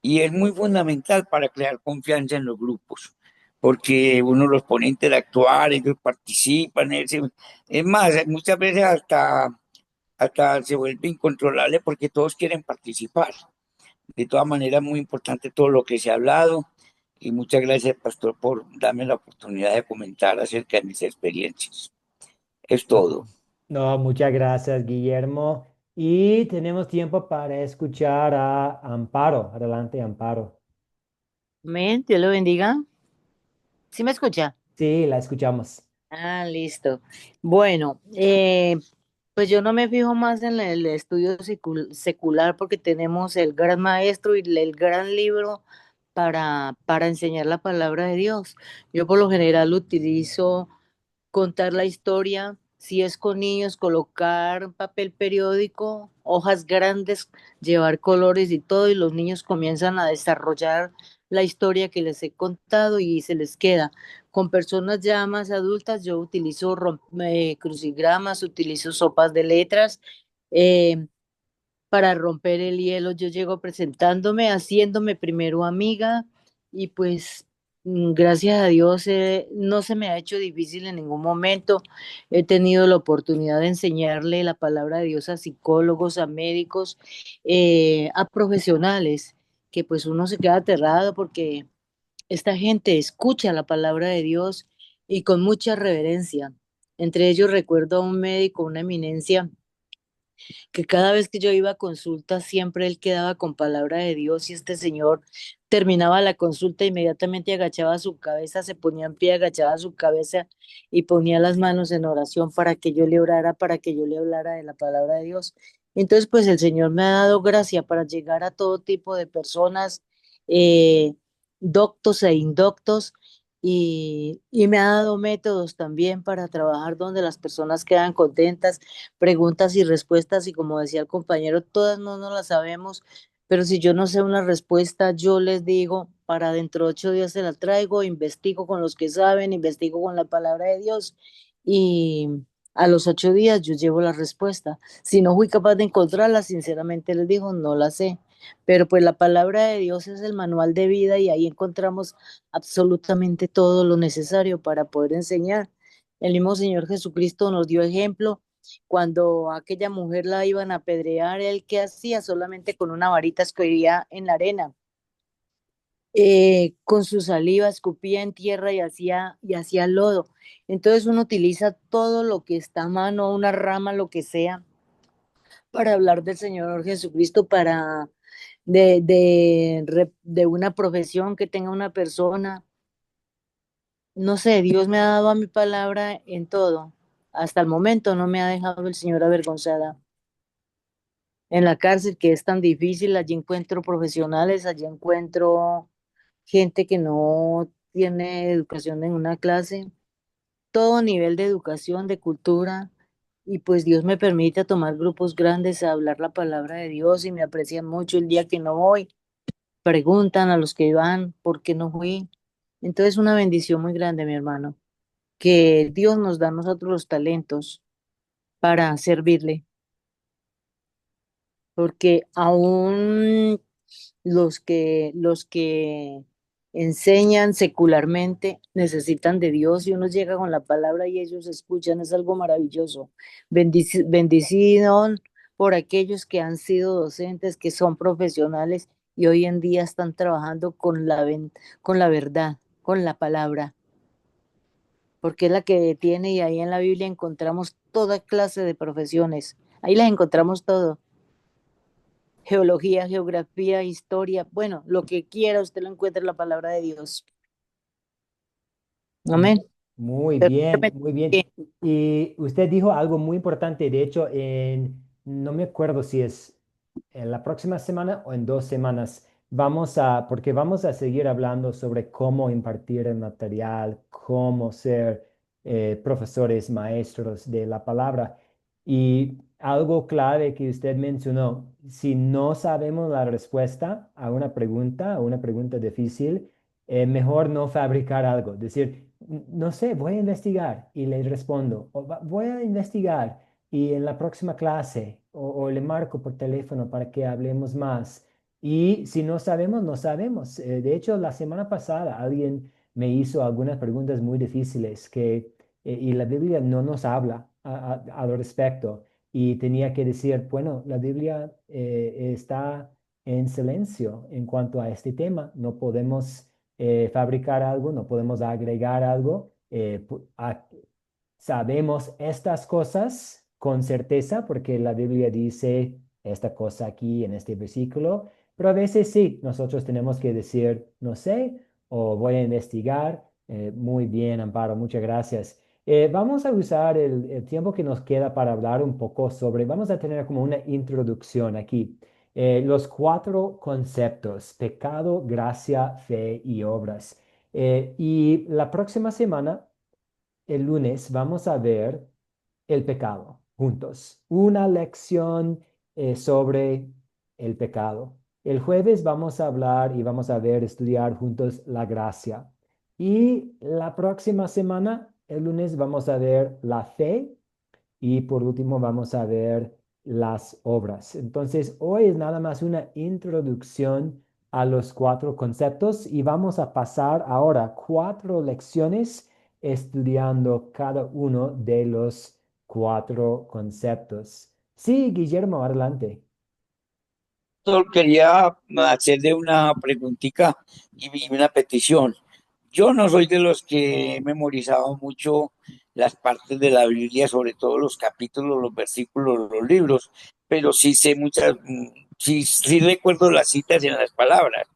B: y es muy fundamental para crear confianza en los grupos, porque uno los pone a interactuar, ellos participan, es más, muchas veces hasta se vuelve incontrolable porque todos quieren participar. De todas maneras, muy importante todo lo que se ha hablado y muchas gracias, pastor, por darme la oportunidad de comentar acerca de mis experiencias. Es todo.
A: No, muchas gracias, Guillermo. Y tenemos tiempo para escuchar a Amparo. Adelante, Amparo.
D: Amén, Dios lo bendiga. ¿Sí me escucha?
A: Sí, la escuchamos.
D: Ah, listo. Bueno, pues yo no me fijo más en el estudio secular porque tenemos el gran maestro y el gran libro para enseñar la palabra de Dios. Yo por lo general utilizo contar la historia, si es con niños, colocar papel periódico, hojas grandes, llevar colores y todo, y los niños comienzan a desarrollar la historia que les he contado y se les queda. Con personas ya más adultas, yo utilizo crucigramas, utilizo sopas de letras. eh, para romper el hielo, yo llego presentándome, haciéndome primero amiga y pues gracias a Dios no se me ha hecho difícil en ningún momento. He tenido la oportunidad de enseñarle la palabra de Dios a psicólogos, a médicos, a profesionales, que pues uno se queda aterrado porque esta gente escucha la palabra de Dios y con mucha reverencia. Entre ellos recuerdo a un médico, una eminencia que cada vez que yo iba a consulta, siempre él quedaba con palabra de Dios y este señor terminaba la consulta, inmediatamente agachaba su cabeza, se ponía en pie, agachaba su cabeza y ponía las manos en oración para que yo le orara, para que yo le hablara de la palabra de Dios. Entonces, pues el Señor me ha dado gracia para llegar a todo tipo de personas, eh, doctos e indoctos, y me ha dado métodos también para trabajar donde las personas quedan contentas, preguntas y respuestas, y como decía el compañero, todas no nos las sabemos, pero si yo no sé una respuesta, yo les digo, para dentro de 8 días se la traigo, investigo con los que saben, investigo con la palabra de Dios, y a los 8 días yo llevo la respuesta. Si no fui capaz de encontrarla, sinceramente les digo, no la sé. Pero pues la palabra de Dios es el manual de vida y ahí encontramos absolutamente todo lo necesario para poder enseñar. El mismo Señor Jesucristo nos dio ejemplo. Cuando a aquella mujer la iban a apedrear, él qué hacía, solamente con una varita escogía en la arena, con su saliva escupía en tierra y hacía lodo. Entonces uno utiliza todo lo que está a mano, una rama, lo que sea, para hablar del Señor Jesucristo, de una profesión que tenga una persona. No sé, Dios me ha dado a mi palabra en todo. Hasta el momento no me ha dejado el Señor avergonzada. En la cárcel, que es tan difícil, allí encuentro profesionales, allí encuentro gente que no tiene educación en una clase, todo nivel de educación, de cultura, y pues Dios me permite tomar grupos grandes a hablar la palabra de Dios y me aprecian mucho el día que no voy. Preguntan a los que van por qué no fui. Entonces, una bendición muy grande, mi hermano, que Dios nos da a nosotros los talentos para servirle, porque aún los que enseñan secularmente necesitan de Dios y uno llega con la palabra y ellos escuchan, es algo maravilloso. Bendecido por aquellos que han sido docentes, que son profesionales y hoy en día están trabajando con la verdad, con la palabra, porque es la que detiene y ahí en la Biblia encontramos toda clase de profesiones. Ahí las encontramos todo. Geología, geografía, historia, bueno, lo que quiera, usted lo encuentra en la palabra de Dios. Amén.
A: Muy bien,
D: Perfectamente
A: muy bien.
D: bien.
A: Y usted dijo algo muy importante, de hecho, no me acuerdo si es en la próxima semana o en 2 semanas, porque vamos a seguir hablando sobre cómo impartir el material, cómo ser profesores, maestros de la palabra. Y algo clave que usted mencionó, si no sabemos la respuesta a una pregunta difícil, mejor no fabricar algo. Decir, no sé, voy a investigar y le respondo, o voy a investigar y en la próxima clase, o le marco por teléfono para que hablemos más. Y si no sabemos, no sabemos. De hecho, la semana pasada alguien me hizo algunas preguntas muy difíciles y la Biblia no nos habla al respecto. Y tenía que decir, bueno, la Biblia está en silencio en cuanto a este tema. No podemos fabricar algo, no podemos agregar algo. Sabemos estas cosas con certeza porque la Biblia dice esta cosa aquí en este versículo, pero a veces sí, nosotros tenemos que decir, no sé, o voy a investigar. Muy bien, Amparo, muchas gracias. Vamos a usar el tiempo que nos queda para hablar un poco vamos a tener como una introducción aquí. Los 4 conceptos: pecado, gracia, fe y obras. Y la próxima semana, el lunes, vamos a ver el pecado juntos. Una lección sobre el pecado. El jueves vamos a hablar y vamos a ver, estudiar juntos la gracia. Y la próxima semana, el lunes, vamos a ver la fe y por último vamos a ver las obras. Entonces, hoy es nada más una introducción a los 4 conceptos y vamos a pasar ahora 4 lecciones estudiando cada uno de los 4 conceptos. Sí, Guillermo, adelante.
B: Solo quería hacerle una preguntita y una petición. Yo no soy de los que he memorizado mucho las partes de la Biblia, sobre todo los capítulos, los versículos, los libros, pero sí sé muchas, sí recuerdo las citas en las palabras.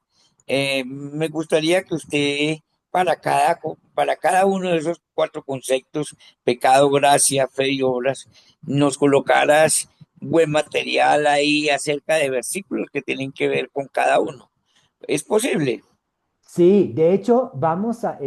B: Me gustaría que usted, para cada uno de esos cuatro conceptos, pecado, gracia, fe y obras, nos colocaras buen material ahí acerca de versículos que tienen que ver con cada uno. ¿Es posible?
A: Sí, de hecho, vamos a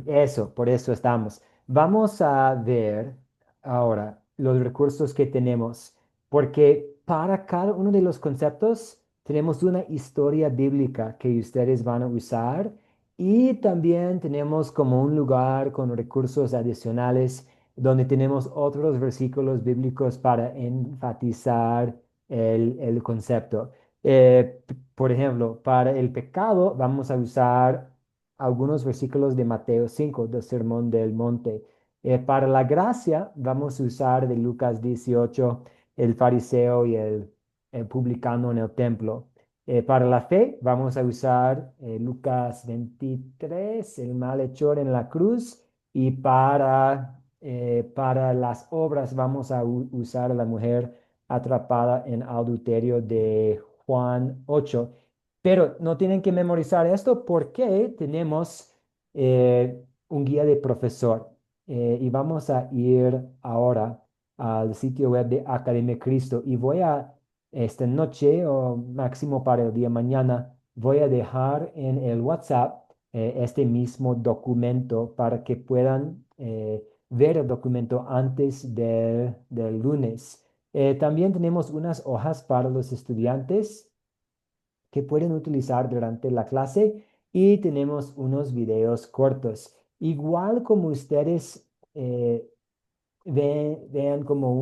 A: eso, por eso estamos. Vamos a ver ahora los recursos que tenemos, porque para cada uno de los conceptos tenemos una historia bíblica que ustedes van a usar y también tenemos como un lugar con recursos adicionales donde tenemos otros versículos bíblicos para enfatizar el concepto. Por ejemplo, para el pecado vamos a usar algunos versículos de Mateo 5 del Sermón del Monte. Para la gracia vamos a usar de Lucas 18 el fariseo y el publicano en el templo. Para la fe vamos a usar Lucas 23 el malhechor en la cruz. Y para las obras vamos a usar la mujer atrapada en adulterio de Juan 8. Pero no tienen que memorizar esto porque tenemos un guía de profesor. Y vamos a ir ahora al sitio web de Academia Cristo y voy a, esta noche o máximo para el día mañana, voy a dejar en el WhatsApp este mismo documento para que puedan ver el documento antes del lunes. También tenemos unas hojas para los estudiantes que pueden utilizar durante la clase y tenemos unos videos cortos. Igual como ustedes vean como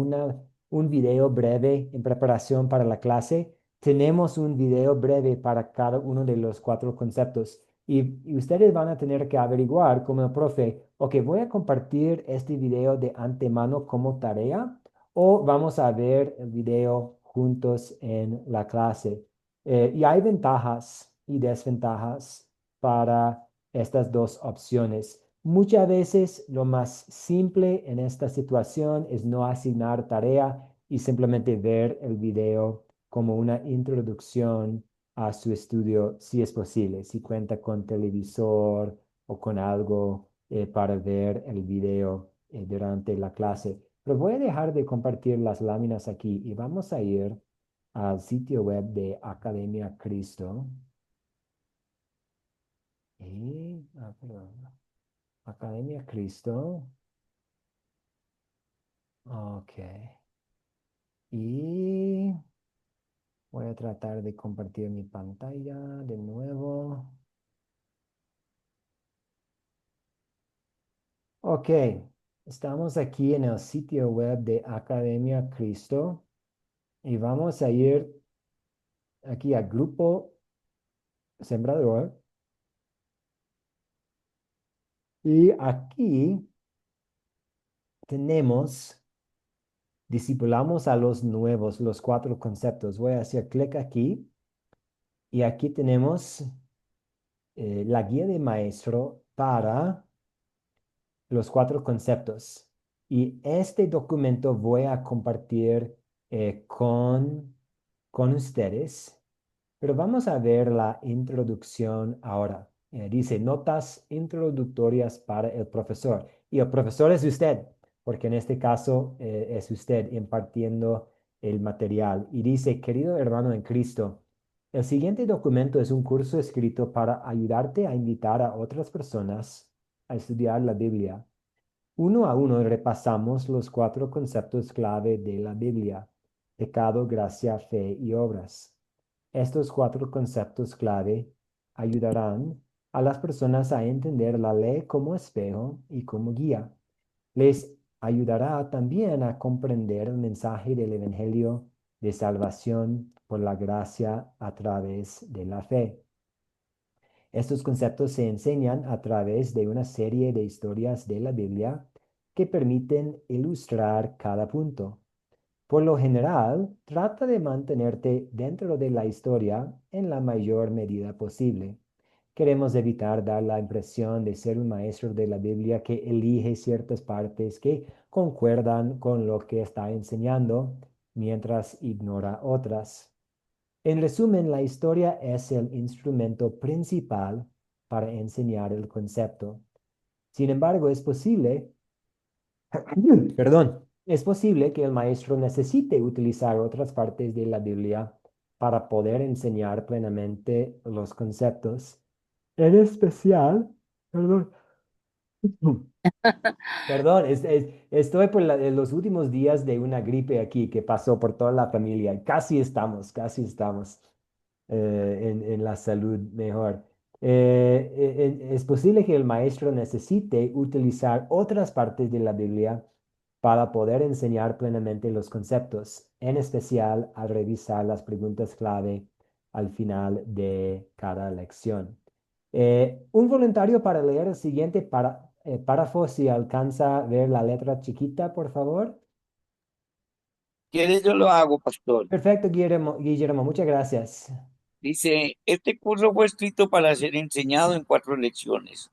A: un video breve en preparación para la clase. Tenemos un video breve para cada uno de los cuatro conceptos. Y ustedes van a tener que averiguar como el profe, ok, voy a compartir este video de antemano como tarea o vamos a ver el video juntos en la clase. Y hay ventajas y desventajas para estas dos opciones. Muchas veces lo más simple en esta situación es no asignar tarea y simplemente ver el video como una introducción a su estudio, si es posible, si cuenta con televisor o con algo para ver el video durante la clase. Pero voy a dejar de compartir las láminas aquí y vamos a ir al sitio web de Academia Cristo. Perdón. Academia Cristo. Ok. Y voy a tratar de compartir mi pantalla de nuevo. Ok. Estamos aquí en el sitio web de Academia Cristo y vamos a ir aquí a Grupo Sembrador. Y aquí tenemos, discipulamos a los nuevos, los cuatro conceptos. Voy a hacer clic aquí y aquí tenemos la guía de maestro para los cuatro conceptos. Y este documento voy a compartir con ustedes, pero vamos a ver la introducción ahora. Dice notas introductorias para el profesor. Y el profesor es usted, porque en este caso es usted impartiendo el material. Y dice, querido hermano en Cristo, el siguiente documento es un curso escrito para ayudarte a invitar a otras personas a estudiar la Biblia. Uno a uno repasamos los cuatro conceptos clave de la Biblia: pecado, gracia, fe y obras. Estos cuatro conceptos clave ayudarán a las personas a entender la ley como espejo y como guía. Les ayudará también a comprender el mensaje del Evangelio de salvación por la gracia a través de la fe. Estos conceptos se enseñan a través de una serie de historias de la Biblia que permiten ilustrar cada punto. Por lo general, trata de mantenerte dentro de la historia en la mayor medida posible. queremos evitar dar la impresión de ser un maestro de la Biblia que elige ciertas partes que concuerdan con lo que está enseñando, mientras ignora otras. En resumen, la historia es el instrumento principal para enseñar el concepto. Sin embargo, es posible, perdón, es posible que el maestro necesite utilizar otras partes de la Biblia para poder enseñar plenamente los conceptos. En especial, perdón, perdón, estoy por en los últimos días de una gripe aquí que pasó por toda la familia. Casi estamos en la salud mejor. Es posible que el maestro necesite utilizar otras partes de la Biblia para poder enseñar plenamente los conceptos, en especial al revisar las preguntas clave al final de cada lección. Un voluntario para leer el siguiente párrafo, si alcanza a ver la letra chiquita, por favor.
B: ¿Quieres? Yo lo hago, pastor.
A: Perfecto, Guillermo, muchas gracias.
B: Dice, este curso fue escrito para ser enseñado en 4 lecciones,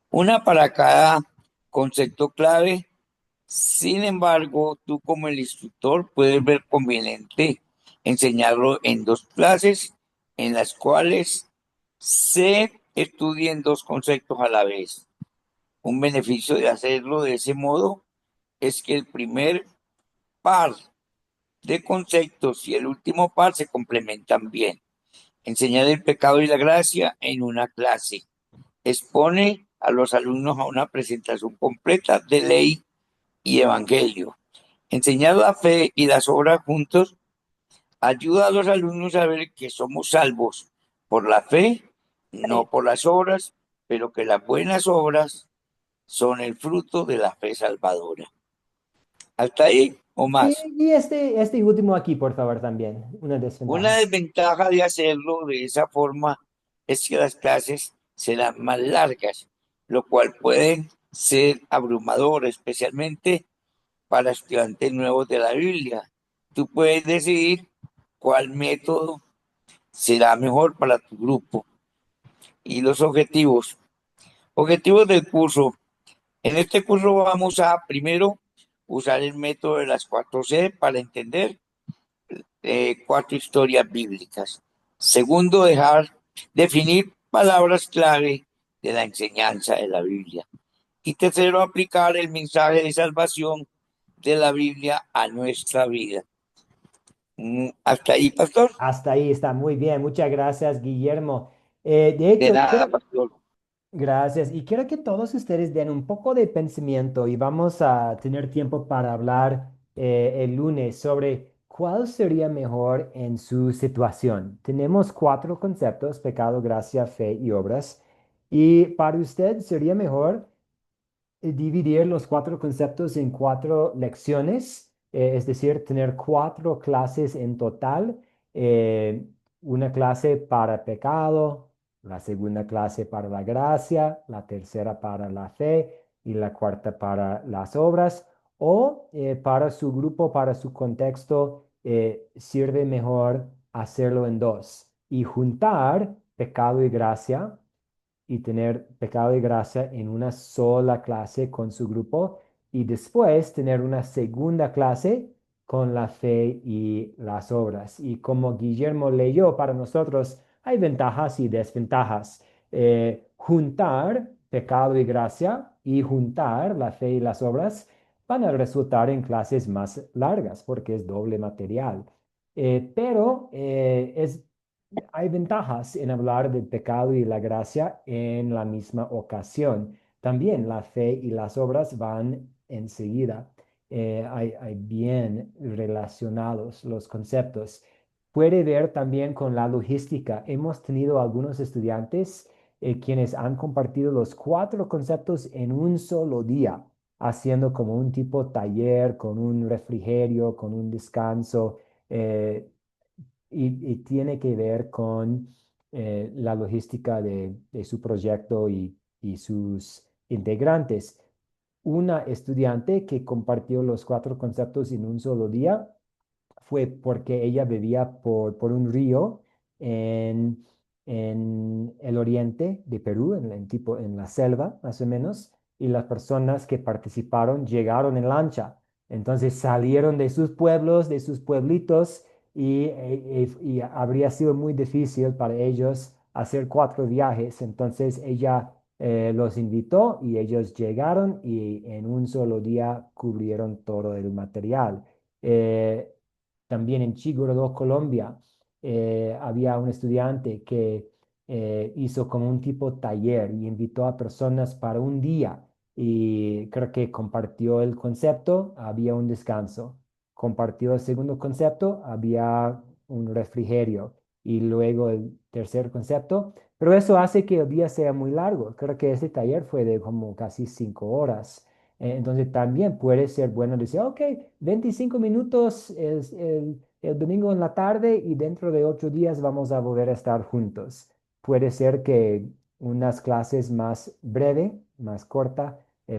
B: una para cada concepto clave. Sin embargo, tú como el instructor puedes ver conveniente enseñarlo en 2 clases en las cuales se estudien 2 conceptos a la vez. Un beneficio de hacerlo de ese modo es que el primer par de conceptos y el último par se complementan bien. Enseñar el pecado y la gracia en una clase expone a los alumnos a una presentación completa de ley y evangelio. Enseñar la fe y las obras juntos ayuda a los alumnos a ver que somos salvos por la fe, no por las obras, pero que las buenas obras son el fruto de la fe salvadora. ¿Hasta ahí o más?
A: Y este último aquí, por favor, también, una
B: Una
A: desventaja.
B: desventaja de hacerlo de esa forma es que las clases serán más largas, lo cual puede ser abrumador, especialmente para estudiantes nuevos de la Biblia. Tú puedes decidir cuál método será mejor para tu grupo. Y los objetivos. Objetivos del curso. En este curso vamos a, primero, usar el método de las 4C para entender 4 historias bíblicas. Segundo, definir palabras clave de la enseñanza de la Biblia. Y tercero, aplicar el mensaje de salvación de la Biblia a nuestra vida. Hasta ahí, pastor.
A: Hasta ahí está muy bien. Muchas gracias, Guillermo. De
B: De
A: hecho,
B: nada, pastor.
A: gracias. Y quiero que todos ustedes den un poco de pensamiento y vamos a tener tiempo para hablar el lunes sobre cuál sería mejor en su situación. Tenemos 4 conceptos: pecado, gracia, fe y obras. Y para usted sería mejor dividir los 4 conceptos en 4 lecciones, es decir, tener 4 clases en total, eh, una clase para pecado, la segunda clase para la gracia, la tercera para la fe y la cuarta para las obras, o para su grupo, para su contexto, sirve mejor hacerlo en dos y juntar pecado y gracia y tener pecado y gracia en una sola clase con su grupo y después tener una segunda clase con la fe y las obras. Y como Guillermo leyó para nosotros, hay ventajas y desventajas. Juntar pecado y gracia y juntar la fe y las obras van a resultar en clases más largas porque es doble material. Pero hay ventajas en hablar del pecado y la gracia en la misma ocasión. También la fe y las obras van enseguida. Hay bien relacionados los conceptos. Puede ver también con la logística. Hemos tenido algunos estudiantes quienes han compartido los 4 conceptos en un solo día, haciendo como un tipo taller con un refrigerio, con un descanso. eh, y tiene que ver con la logística de su proyecto y sus integrantes. Una estudiante que compartió los 4 conceptos en un solo día fue porque ella vivía por un río en en el oriente de Perú, en la selva, más o menos, y las personas que participaron llegaron en lancha. Entonces salieron de sus pueblos, de sus pueblitos, y habría sido muy difícil para ellos hacer 4 viajes. Entonces ella los invitó y ellos llegaron y en un solo día cubrieron todo el material. Eh, También en Chiguró, Colombia, había un estudiante que hizo como un tipo taller y invitó a personas para un día y creo que compartió el concepto, había un descanso. Compartió el segundo concepto, había un refrigerio y luego el tercer concepto, pero eso hace que el día sea muy largo. Creo que este taller fue de como casi 5 horas. Entonces también puede ser bueno decir, ok, 25 minutos es el domingo en la tarde y dentro de 8 días vamos a volver a estar juntos. Puede ser que unas clases más breve, más corta,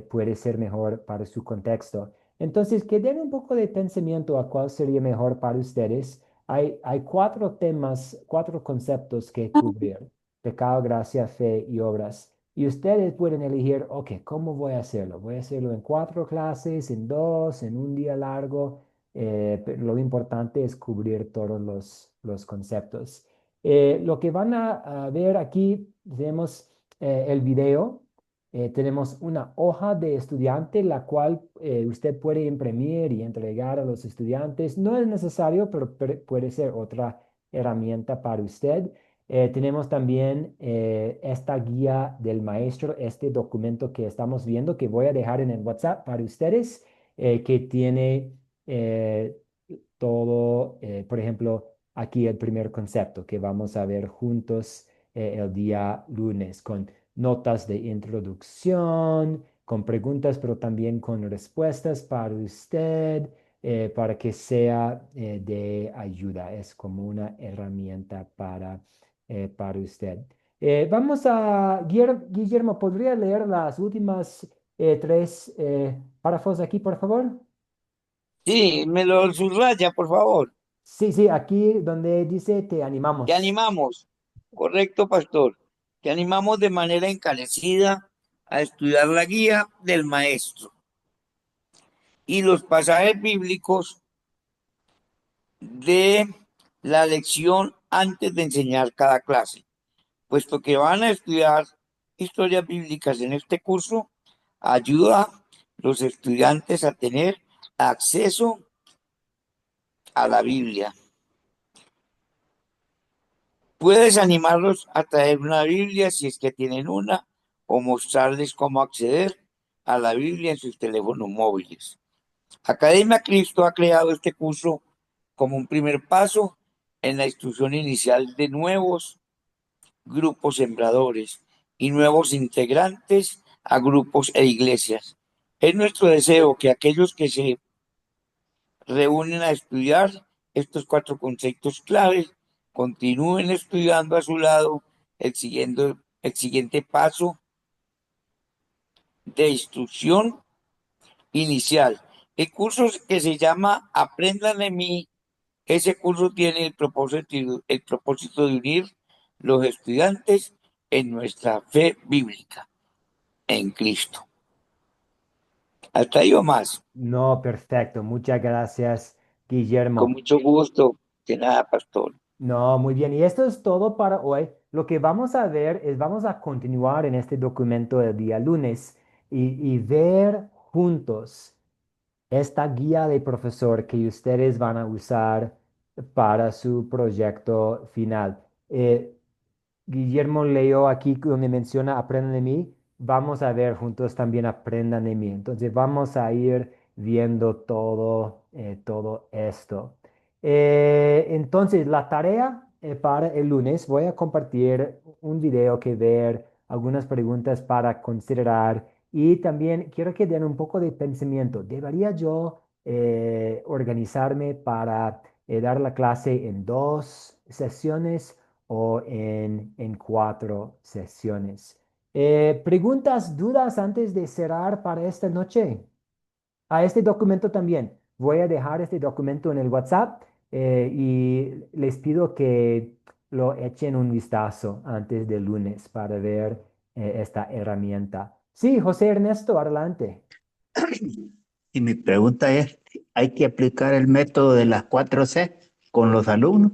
A: puede ser mejor para su contexto. Entonces, que den un poco de pensamiento a cuál sería mejor para ustedes. Hay 4 temas, 4 conceptos que cubrir: pecado, gracia, fe y obras. Y ustedes pueden elegir, ok, ¿cómo voy a hacerlo? Voy a hacerlo en 4 clases, en 2, en un día largo. Pero lo importante es cubrir todos los conceptos. Lo que van a ver aquí, tenemos el video, tenemos una hoja de estudiante, la cual usted puede imprimir y entregar a los estudiantes. No es necesario, pero puede ser otra herramienta para usted. Tenemos también esta guía del maestro, este documento que estamos viendo, que voy a dejar en el WhatsApp para ustedes, que tiene eh, todo, por ejemplo, aquí el primer concepto que vamos a ver juntos el día lunes, con notas de introducción, con preguntas, pero también con respuestas para usted, para que sea de ayuda. Es como una herramienta para usted. Vamos a, Guillermo, ¿podría leer las últimas 3 párrafos aquí, por favor?
B: Sí, me lo subraya, por favor.
A: Sí, sí, aquí donde dice te
B: Te
A: animamos.
B: animamos, correcto, pastor. Te animamos de manera encarecida a estudiar la guía del maestro y los pasajes bíblicos de la lección antes de enseñar cada clase, puesto que van a estudiar historias bíblicas en este curso, ayuda a los estudiantes a tener acceso a la Biblia. Puedes animarlos a traer una Biblia si es que tienen una, o mostrarles cómo acceder a la Biblia en sus teléfonos móviles. Academia Cristo ha creado este curso como un primer paso en la instrucción inicial de nuevos grupos sembradores y nuevos integrantes a grupos e iglesias. Es nuestro deseo que aquellos que se reúnen a estudiar estos 4 conceptos claves continúen estudiando a su lado el siguiente paso de instrucción inicial. El curso que se llama Aprendan de mí, ese curso tiene el propósito de unir los estudiantes en nuestra fe bíblica en Cristo. Hasta ahí o más.
A: No, perfecto. Muchas gracias,
B: Con
A: Guillermo.
B: mucho gusto. De nada, pastor.
A: No, muy bien. Y esto es todo para hoy. Lo que vamos a ver es, vamos a continuar en este documento el día lunes y ver juntos esta guía de profesor que ustedes van a usar para su proyecto final. Guillermo leyó aquí donde menciona aprendan de mí. Vamos a ver juntos también aprendan de mí. Entonces vamos a ir viendo todo esto. Entonces la tarea para el lunes, voy a compartir un video que ver, algunas preguntas para considerar y también quiero que den un poco de pensamiento. ¿Debería yo organizarme para dar la clase en 2 sesiones o en 4 sesiones? ¿Preguntas, dudas antes de cerrar para esta noche? A este documento también. Voy a dejar este documento en el WhatsApp y les pido que lo echen un vistazo antes del lunes para ver esta herramienta. Sí, José Ernesto, adelante.
H: Y mi pregunta es, ¿hay que aplicar el método de las 4C con los alumnos?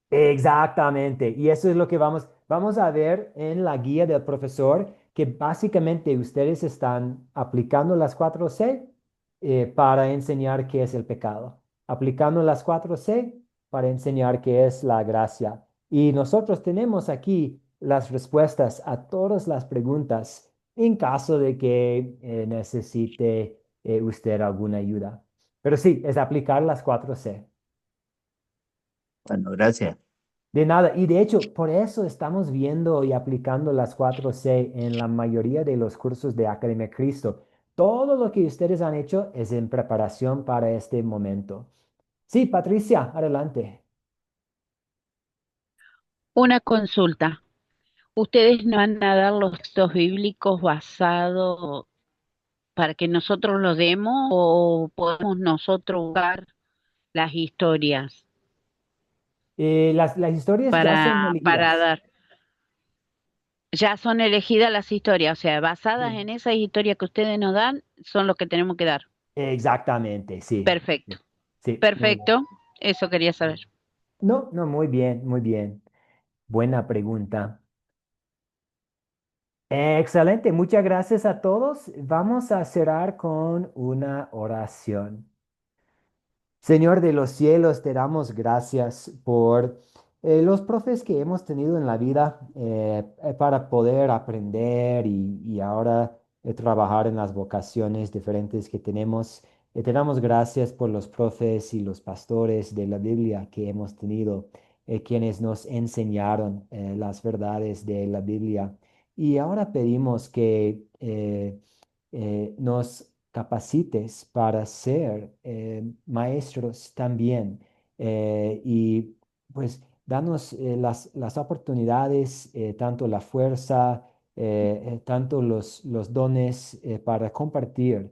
A: Exactamente, y eso es lo que vamos a ver en la guía del profesor, que básicamente ustedes están aplicando las 4C para enseñar qué es el pecado, aplicando las 4C para enseñar qué es la gracia. Y nosotros tenemos aquí las respuestas a todas las preguntas en caso de que necesite usted alguna ayuda. Pero sí, es aplicar las 4C.
H: Bueno, gracias.
A: De nada, y de hecho, por eso estamos viendo y aplicando las 4C en la mayoría de los cursos de Academia Cristo. Todo lo que ustedes han hecho es en preparación para este momento. Sí, Patricia, adelante.
C: Una consulta. ¿Ustedes nos van a dar los textos bíblicos basados para que nosotros los demos o podemos nosotros buscar las historias
A: Las historias ya son
C: para
A: elegidas.
C: dar? Ya son elegidas las historias, o sea, basadas
A: Sí.
C: en esas historias que ustedes nos dan, son los que tenemos que dar.
A: Exactamente, sí.
C: Perfecto,
A: Sí, muy bien.
C: perfecto. Eso quería saber.
A: No, no, muy bien, muy bien. Buena pregunta. Excelente, muchas gracias a todos. Vamos a cerrar con una oración. Señor de los cielos, te damos gracias por los profes que hemos tenido en la vida para poder aprender y ahora trabajar en las vocaciones diferentes que tenemos. Te damos gracias por los profes y los pastores de la Biblia que hemos tenido, quienes nos enseñaron las verdades de la Biblia. Y ahora pedimos que nos capacites para ser maestros también. Y pues danos las oportunidades, tanto la fuerza, tanto los dones para compartir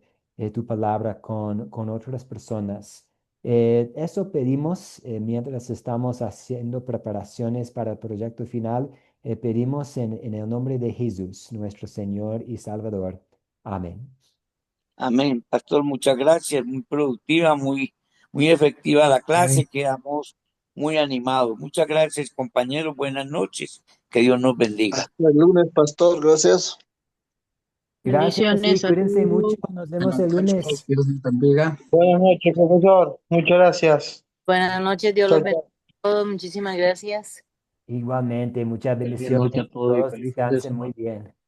A: tu palabra con otras personas. Eso pedimos mientras estamos haciendo preparaciones para el proyecto final. Pedimos en el nombre de Jesús, nuestro Señor y Salvador. Amén.
B: Amén. Pastor, muchas gracias. Muy productiva, muy efectiva la clase.
G: Amén.
B: Quedamos muy animados. Muchas gracias, compañeros. Buenas noches. Que Dios nos bendiga.
I: Hasta el lunes, pastor. Gracias.
A: Gracias y
C: Bendiciones a
A: cuídense mucho.
C: todos.
A: Nos vemos
E: Buenas
A: el
E: noches,
A: lunes.
E: Dios les bendiga.
F: Buenas noches, profesor. Muchas gracias.
D: Buenas noches, Dios
F: Chao,
D: los bendiga a todos. Muchísimas gracias.
A: Igualmente, muchas
G: Feliz
A: bendiciones.
G: noche a todos y
A: Todos
G: feliz fin de
A: descansen muy
G: semana.
A: bien.